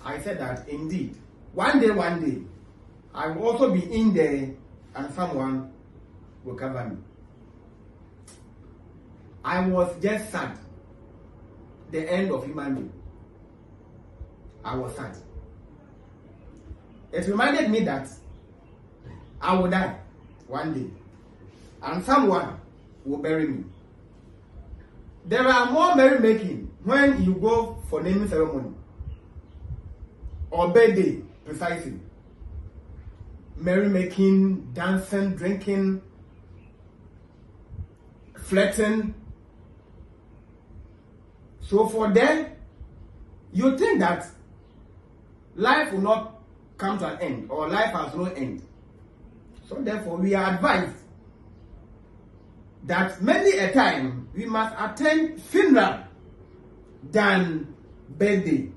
I said that indeed, one day, I will also be in there and someone will cover me. I was just sad. The end of human being. I was sad. It reminded me that I will die one day and someone will bury me. There are more merrymaking when you go for naming ceremony or birthday, precisely. Merrymaking, dancing, drinking, flirting. So for them, you think that life will not come to an end, or life has no end. So therefore, we are advised that many a time we must attend funeral than birthday.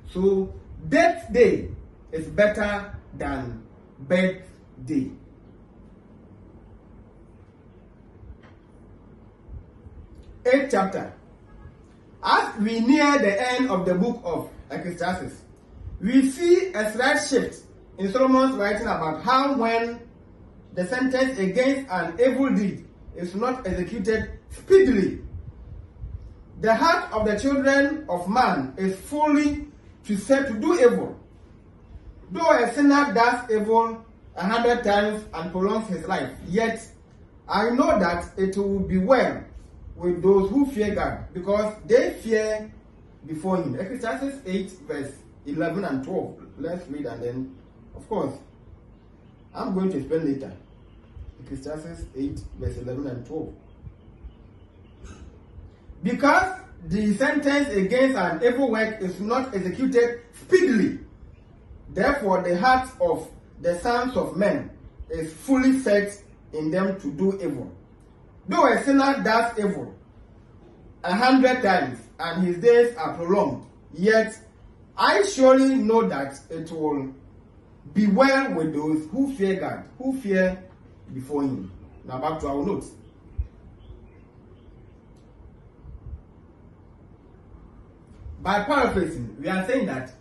So death day is better than birthday. Eighth chapter. As we near the end of the book of Ecclesiastes, we see a slight shift in Solomon's writing about how when the sentence against an evil deed is not executed speedily, the heart of the children of man is fully set to do evil. Though a sinner does evil 100 times and prolongs his life, yet I know that it will be well with those who fear God, because they fear before him. Ecclesiastes 8 verse 11 and 12. Let's read, and then, of course, I'm going to explain later. Ecclesiastes 8 verse 11 and 12. Because the sentence against an evil work is not executed speedily, therefore the heart of the sons of men is fully set in them to do evil. Though a sinner does evil 100 times and his days are prolonged, yet I surely know that it will be well with those who fear God, who fear before him. Now back to our notes. By paraphrasing, we are saying that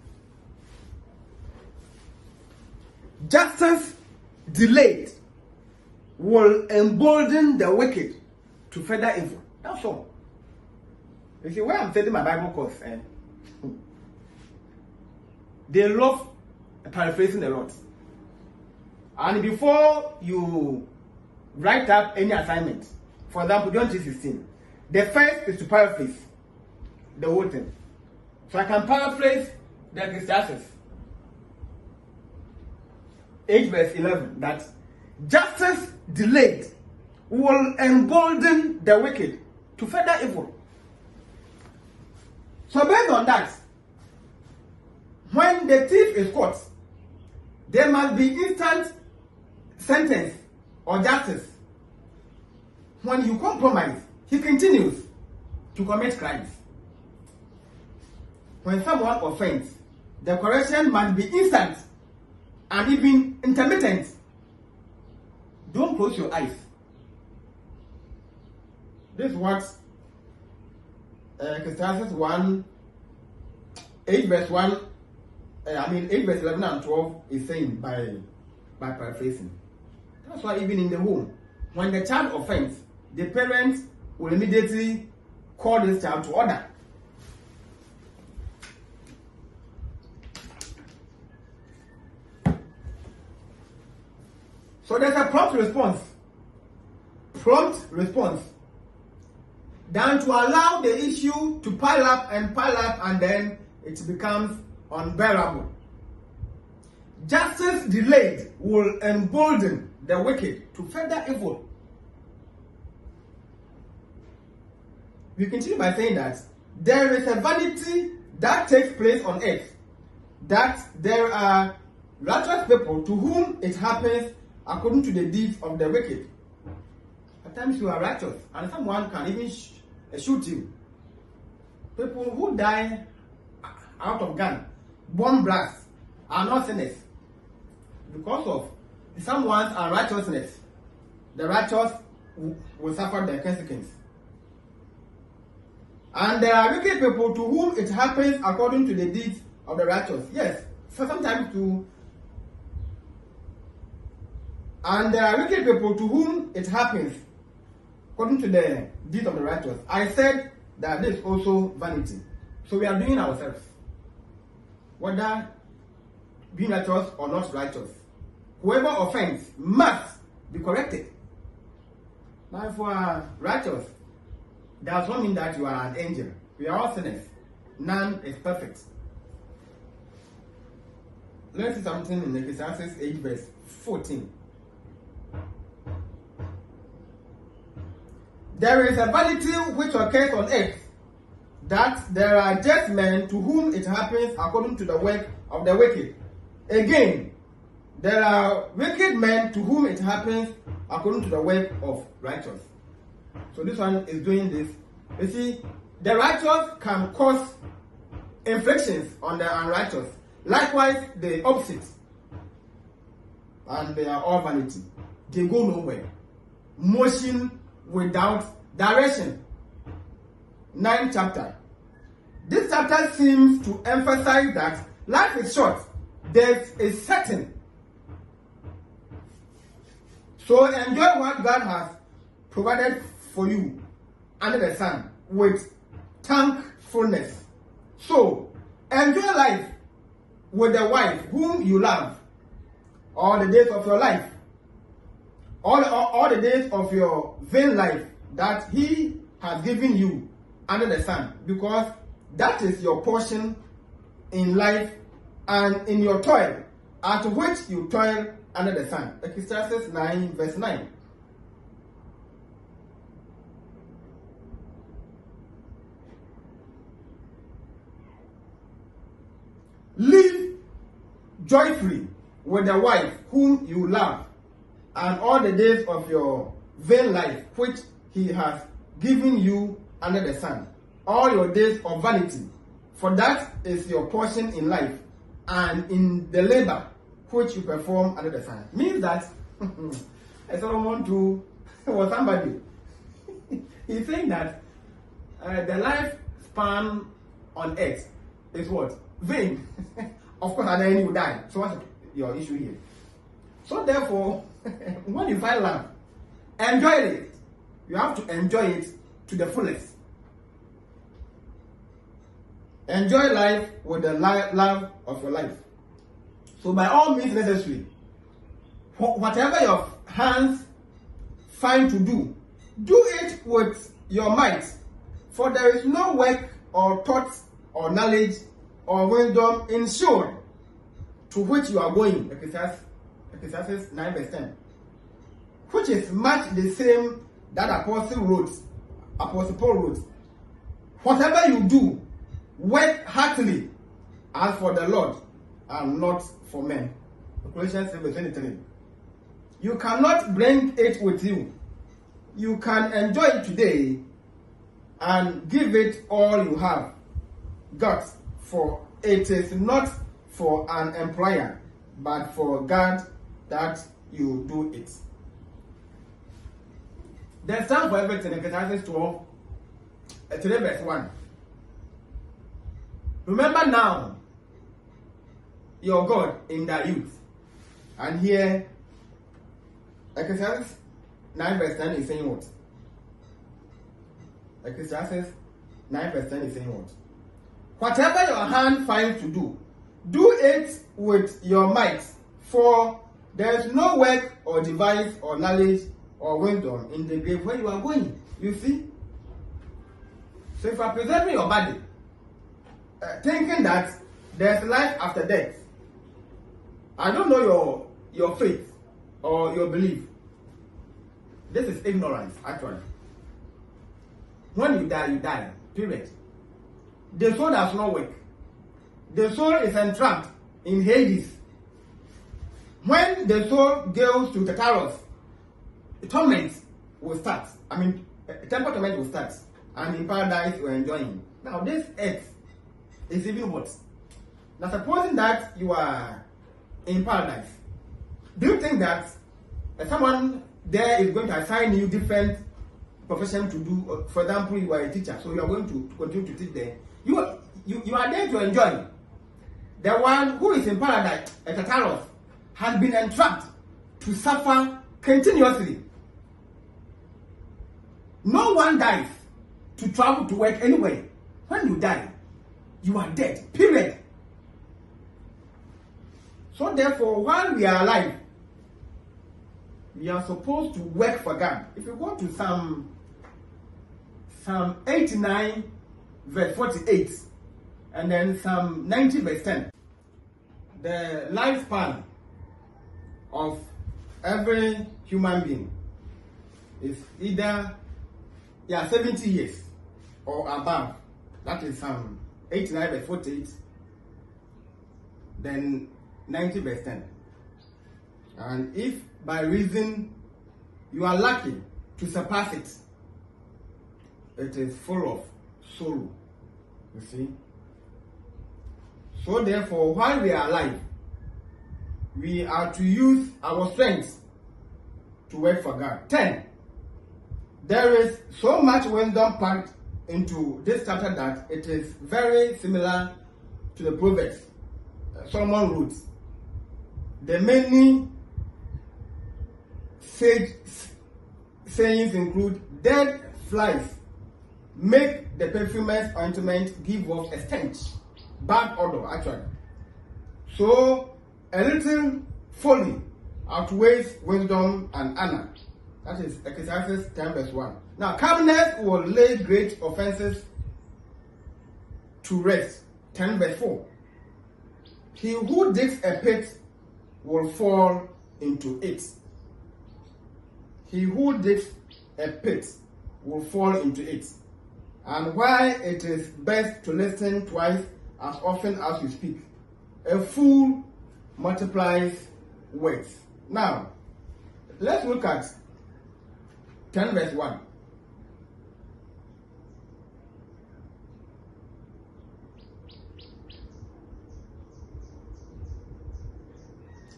justice delayed will embolden the wicked to further evil. That's all. You see, where I'm studying my Bible course, they love paraphrasing a lot. And before you write up any assignment, for example, John 3:16, the first is to paraphrase the whole thing. So I can paraphrase the Ecclesiastes 8 verse 11, that justice delayed will embolden the wicked to further evil. So based on that, when the thief is caught, there must be instant sentence or justice. When you compromise, he continues to commit crimes. When someone offends, the correction must be instant and even intermittent. Don't close your eyes. This is what Ecclesiastes 8 verse 11 and 12 is saying by paraphrasing. That's why even in the home, when the child offends, the parents will immediately call this child to order. So there's a prompt response. Than to allow the issue to pile up, and then it becomes unbearable. Justice delayed will embolden the wicked to further evil. We continue by saying that there is a vanity that takes place on earth, that there are righteous people to whom it happens according to the deeds of the wicked. At times you are righteous, and someone can even shoot you. People who die out of gun, bomb blasts, are not sinners. Because of someone's unrighteousness, the righteous will suffer the consequence. And there are wicked people to whom it happens according to the deeds of the righteous. Yes, so sometimes too. And there are wicked people to whom it happens according to the deeds of the righteous. I said that this is also vanity. So we are doing ourselves, whether being righteous or not righteous. Whoever offends must be corrected. Now, if you are righteous, does not mean that you are an angel. We are all sinners. None is perfect. Let's see something in Ecclesiastes 8 verse 14. There is a vanity which occurs on earth, that there are just men to whom it happens according to the work of the wicked. Again, there are wicked men to whom it happens according to the work of righteous. So this one is doing this. You see, the righteous can cause inflictions on the unrighteous. Likewise, the opposite. And they are all vanity. They go nowhere. Motion without direction. 9th chapter. This chapter seems to emphasize that life is short. Death is certain. So enjoy what God has provided for you under the sun with thankfulness. So enjoy life with the wife whom you love all the days of your life, all the days of your vain life that He has given you under the sun, because that is your portion in life and in your toil, at which you toil under the sun. Ecclesiastes 9 verse 9. Live joyfully with the wife whom you love, and all the days of your vain life which He has given you under the sun, all your days of vanity, for that is your portion in life and in the labor which you perform under the sun. Means that Solomon to was somebody. He's saying that the lifespan on earth is what? Vain. Of course, and then you die. So what's your issue here? So therefore, when you find love, enjoy it. You have to enjoy it to the fullest. Enjoy life with the love of your life. So by all means necessary, whatever your hands find to do, do it with your might. For there is no work or thought or knowledge or wisdom in shore to which you are going. Ecclesiastes 9 verse 10. Which is much the same that Apostle Paul wrote. Whatever you do, work heartily as for the Lord and not for men. Ecclesiastes 3 verse 23. You cannot bring it with you. You can enjoy it today and give it all you have got, for it is not for an employer, but for God that you do it. There's time for everything. Ecclesiastes 12, 3 verse 1. Remember now your God in thy youth. And here, Ecclesiastes 9 verse 10 is saying what? Ecclesiastes 9 verse 10 is saying what? Whatever your hand finds to do, do it with your might, for there is no work or device or knowledge or wisdom in the grave where you are going. You see? So if you are preserving your body, thinking that there's life after death, I don't know your faith or your belief. This is ignorance, actually. When you die, period. The soul does not work. The soul is entrapped in Hades. When the soul goes to Tartarus, torment will start. Temple torment will start. And in paradise, we're enjoying. Now, this earth is even what? Now, supposing that you are in paradise, do you think that someone there is going to assign you different profession to do? For example, you are a teacher, so you are going to continue to teach there. You are there to enjoy. The one who is in paradise, at Tartarus, has been entrapped to suffer continuously. No one dies to travel to work anyway. When you die, you are dead, period. So therefore, while we are alive, we are supposed to work for God. If you go to Psalm 89 verse 48 and then Psalm 90 verse 10, the lifespan of every human being is either 70 years or above. That is Psalm 89 verse 48. Then 90 verse 10. And if by reason you are lucky to surpass it, it is full of sorrow. You see? So therefore, while we are alive, we are to use our strength to work for God. 10. There is so much wisdom packed into this chapter that it is very similar to the Proverbs Solomon wrote. The many sage sayings include, dead flies make the perfumer's ointment give off a stench, bad odor actually. So a little folly outweighs wisdom and honor. That is Ecclesiastes 10 verse 1. Now, calmness will lay great offenses to rest. 10 verse 4. He who digs a pit will fall into it. He who digs a pit will fall into it. And why it is best to listen twice as often as you speak. A fool multiplies words. Now, let's look at 10 verse 1.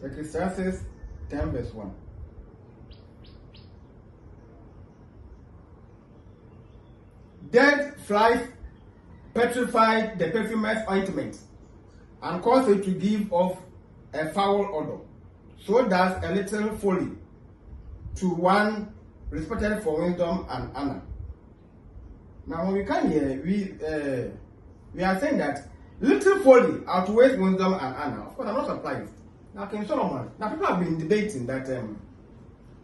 Ecclesiastes 10 verse 1. Dead flies petrify the perfumer's ointment and cause it to give off a foul odor. So does a little folly to one respected for wisdom and honor. Now, when we come here, we are saying that little folly outweighs wisdom and honor. Of course, I'm not surprised. Now, King Solomon. Now, people have been debating that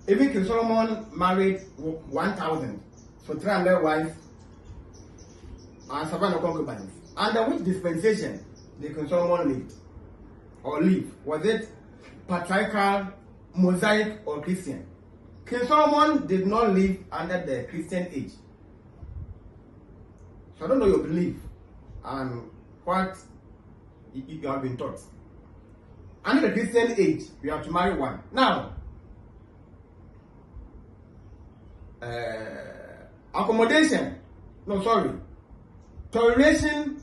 even King Solomon married 1,000, so 300 wives and 700 concubines. Under which dispensation did King Solomon lived or live? Was it patriarchal, Mosaic, or Christian? King Solomon did not live under the Christian age. So I don't know your belief and what you have been taught. Under the Christian age, you have to marry one. Now, toleration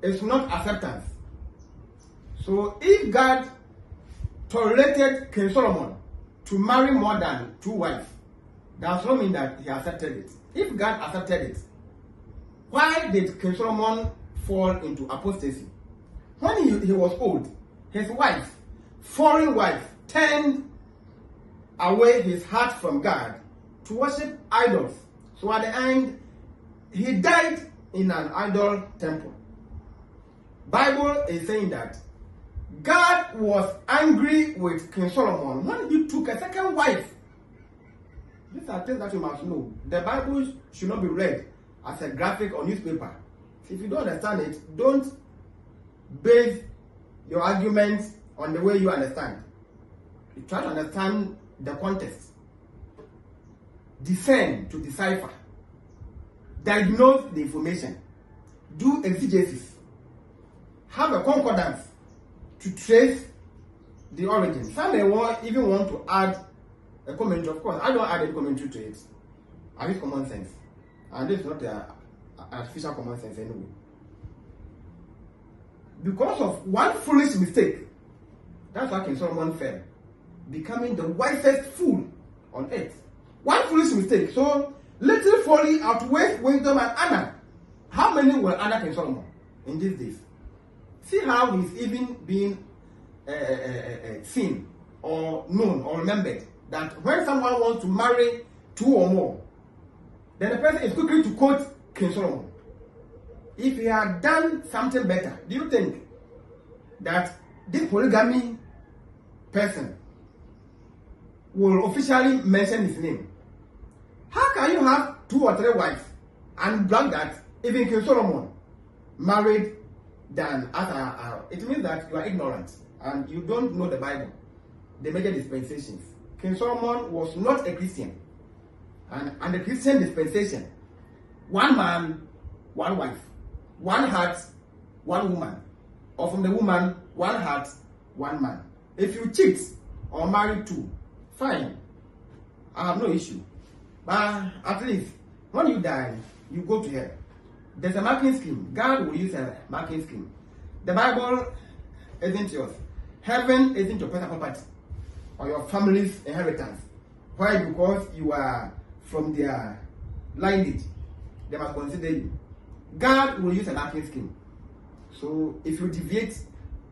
is not acceptance. So if God tolerated King Solomon to marry more than 2 wives, that does not mean that he accepted it. If God accepted it, why did King Solomon fall into apostasy? When he was old, his wife, foreign wife, turned away his heart from God to worship idols. So at the end, he died in an idol temple. Bible is saying that God was angry with King Solomon when he took a second wife. These are things that you must know. The Bible should not be read as a graphic or newspaper. If you don't understand it, don't base your arguments on the way you understand. You try to understand the context. Discern to decipher. Diagnose the information. Do exegesis. Have a concordance to trace the origin. Some may even want to add a commentary. Of course, I don't add any commentary to it. I use common sense. And this is not an artificial common sense anyway. Because of one foolish mistake, that's why King Solomon fell, becoming the wisest fool on earth. One foolish mistake. So, little folly outweighs wisdom and honor. How many will honor King Solomon in these days? See how he's even being seen or known or remembered. That when someone wants to marry 2 or more, then the person is quickly to quote King Solomon. If he had done something better, do you think that this polygamy person will officially mention his name? How can you have 2 or 3 wives and brag that even King Solomon married than other? It means that you are ignorant and you don't know the Bible, the major dispensations. King Solomon was not a Christian. And the Christian dispensation, 1 man, 1 wife. one heart, one woman. Or from the woman, one heart, one man. If you cheat or marry two, fine. I have no issue. But at least, when you die, you go to hell. There's a marking scheme. God will use a marking scheme. The Bible isn't yours. Heaven isn't your personal property or your family's inheritance. Why? Because you are from their lineage. They must consider you. God will use a marking scheme. So if you deviate,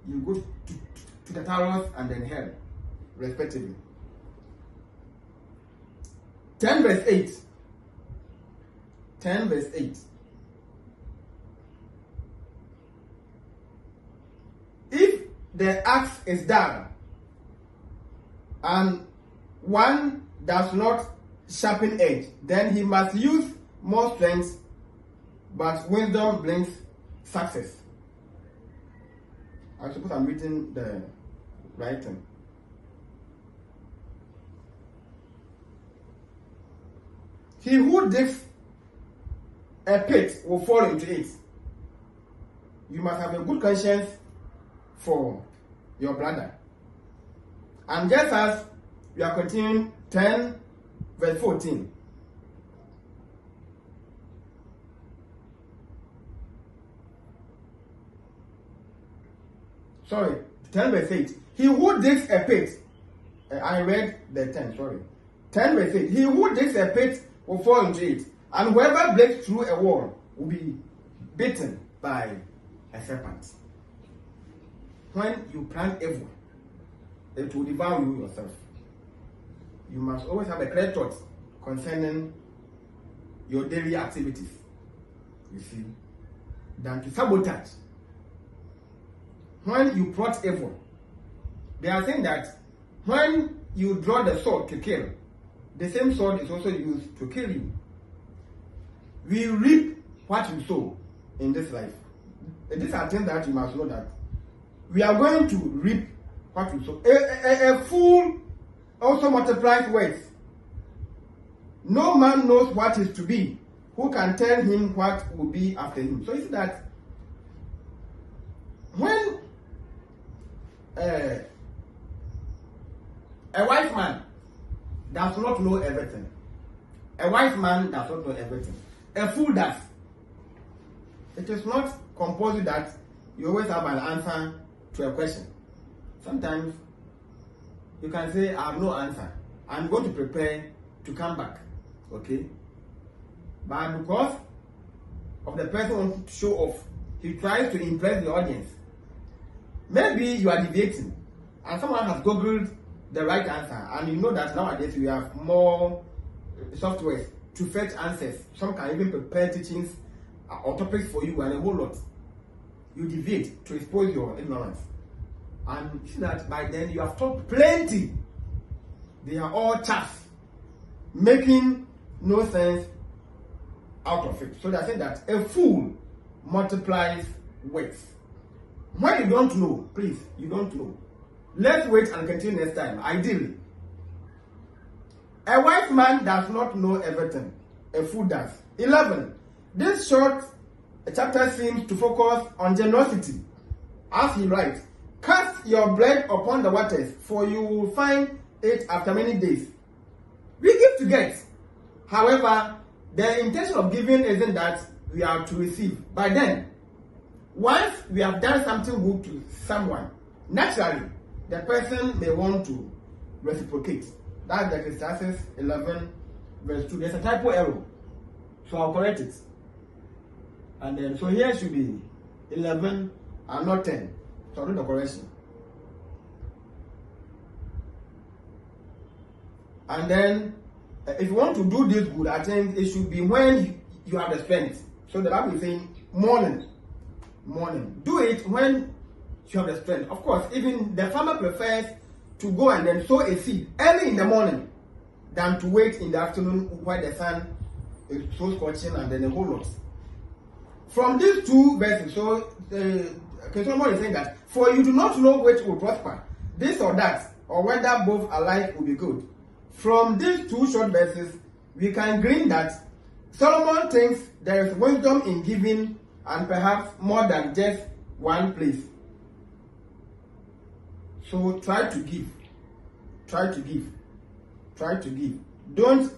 you go to the Taurus and then hell, respectively. 10 verse 8. 10 verse 8. If the axe is dull and one does not sharpen edge, then he must use more strength, but wisdom brings success. I suppose I'm reading the right thing. He who digs a pit will fall into it. You must have a good conscience for your brother. And just as we are continuing 10 verse 14. Sorry, 10 verse 8. He who digs a pit, I read the 10, sorry. 10 verse 8. He who digs a pit will fall into it, and whoever breaks through a wall will be bitten by a serpent. When you plant evil, it will devour you yourself. You must always have a clear thought concerning your daily activities, you see, than to sabotage. When you plot evil, they are saying that when you draw the sword to kill, the same sword is also used to kill you. We reap what we sow in this life. These are things that you must know, that we are going to reap what we sow. A fool also multiplies words. No man knows what is to be. Who can tell him what will be after him? So you see that when a wise man does not know everything. A wise man does not know everything. A fool does. It is not compulsory that you always have an answer to a question. Sometimes you can say, I have no answer. I'm going to prepare to come back. Okay? But because of the person who wants to show off, he tries to impress the audience. Maybe you are debating and someone has googled the right answer, and you know that nowadays we have more software to fetch answers. Some can even prepare teachings or topics for you and a whole lot. You deviate to expose your ignorance. And you see that by then you have taught plenty. They are all chaff, making no sense out of it. So they are saying that a fool multiplies words. When you don't know, please, you don't know. Let's wait and continue next time, ideally. A wise man does not know everything. A fool does. 11. This short chapter seems to focus on generosity. As he writes, cast your bread upon the waters, for you will find it after many days. We give to get. However, the intention of giving isn't that we are to receive. By then, once we have done something good to someone, naturally, the person may want to reciprocate. That's the Ecclesiastes 11 verse 2. There's a typo error, so I'll correct it. And then, so here should be 11 and not 10. So I'll do the correction. And then, if you want to do this good, I think it should be when you have the strength. So the Bible is saying morning. Do it when you have the strength. Of course, even the farmer prefers to go and then sow a seed early in the morning than to wait in the afternoon while the sun is so scorching and then a whole lot. From these two verses, so Solomon is saying that, for you do not know which will prosper, this or that, or whether both alike will be good. From these two short verses, we can glean that Solomon thinks there is wisdom in giving and perhaps more than just one place. So try to give. Try to give. Try to give. Don't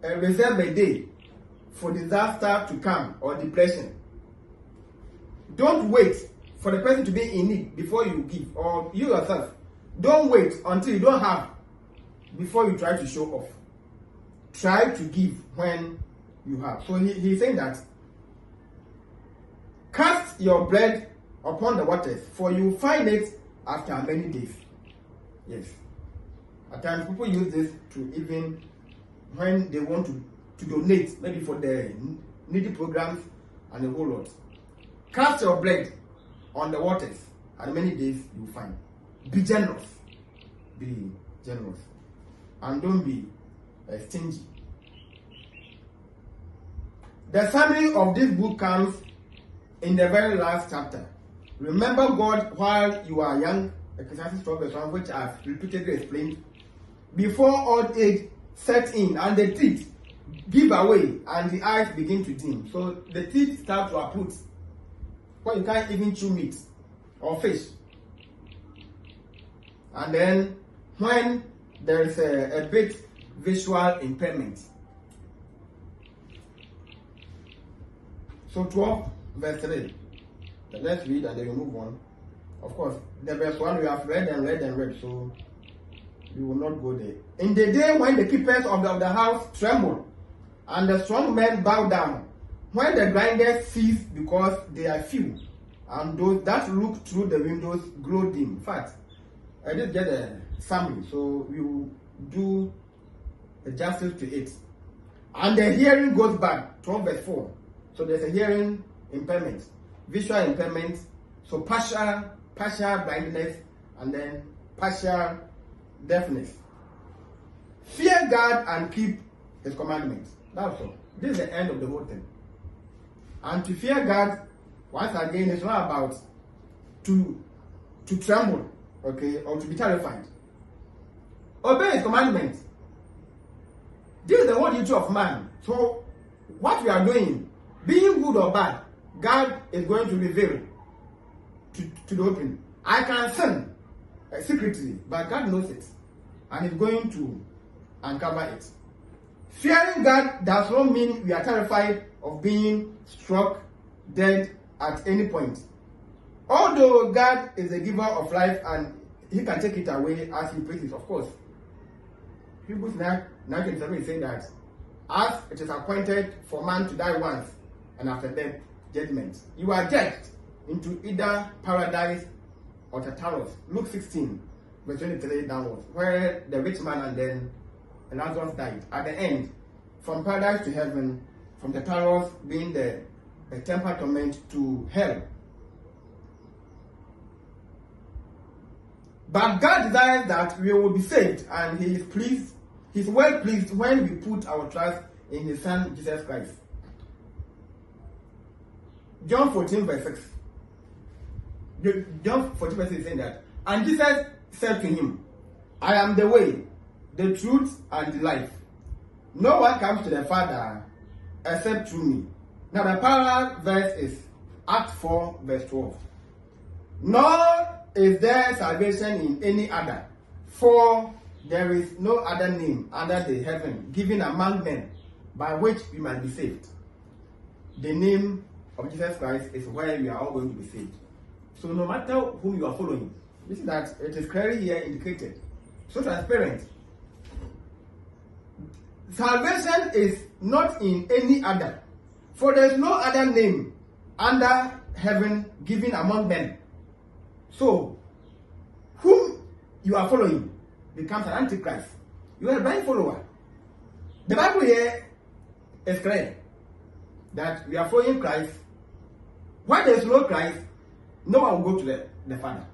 reserve a day for disaster to come or depression. Don't wait for the person to be in need before you give, or you yourself. Don't wait until you don't have before you try to show off. Try to give when you have. So he's saying that cast your bread upon the waters, for you find it after many days. Yes. At times people use this to even when they want to donate, maybe for the needy programs and a whole lot. Cast your bread on the waters, and many days you will find. Be generous. Be generous. And don't be stingy. The summary of this book comes in the very last chapter. Remember God while you are young, Ecclesiastes 12:1, which I've repeatedly explained. Before old age set in and the teeth give away and the eyes begin to dim. So the teeth start to uproot when you can't even chew meat or fish. And then when there is a bit visual impairment. So 12 verse 3. Let's read and then we move on. Of course, the verse 1 we have read and read and read, so we will not go there. In the day when the keepers of the house tremble, and the strong men bow down, when the grinders cease because they are few, and those that look through the windows grow dim. In fact, I did get a summary, so we will do the justice to it. And the hearing goes back, 12 verse 4. So there's a hearing impairment, visual impairment, so partial blindness, and then partial deafness. Fear God and keep His commandments. That's all. This is the end of the whole thing. And to fear God, once again, it's not about to tremble, okay, or to be terrified. Obey His commandments. This is the whole duty of man. So what we are doing, being good or bad, God is going to reveal to the open. I can sin secretly, but God knows it, and is going to uncover it. Fearing God does not mean we are terrified of being struck dead at any point. Although God is the giver of life and He can take it away as He pleases, of course. Hebrews 9:27 is saying that as it is appointed for man to die once, and after death, judgment. You are judged into either paradise or Tartarus. Luke 16, verse 23 downwards, where the rich man and then Lazarus died. At the end, from paradise to heaven, from the Tartarus being the temple torment to hell. But God desires that we will be saved, and He is pleased. He's well pleased when we put our trust in His Son Jesus Christ. John 14 verse 6. John 14 verse 6 is saying that, and Jesus said to him, I am the way, the truth, and the life. No one comes to the Father except through me. Now the parallel verse is Acts 4 verse 12. Nor is there salvation in any other, for there is no other name under the heaven given among men by which we might be saved. The name of Jesus Christ is where we are all going to be saved. So no matter whom you are following, you see that it is clearly here indicated. So transparent. Salvation is not in any other, for there is no other name under heaven given among men. So, whom you are following becomes an antichrist. You are a blind follower. The Bible here is clear that we are following Christ. When there is no Christ, no one will go to the Father.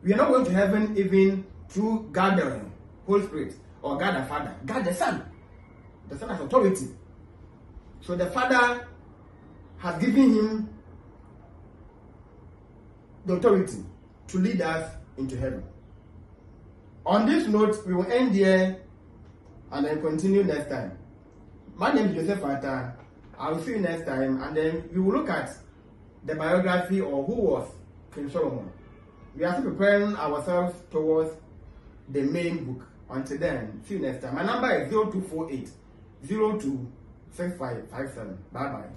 We are not going to heaven even through God the Holy Spirit or God the Father. God the Son. The Son has authority. So the Father has given Him the authority to lead us into heaven. On this note, we will end here and then continue next time. My name is Joseph Ata. I'll see you next time, and then we will look at the biography or who was King Solomon. We are still preparing ourselves towards the main book. Until then, see you next time. My number is 0248 026557. Bye bye.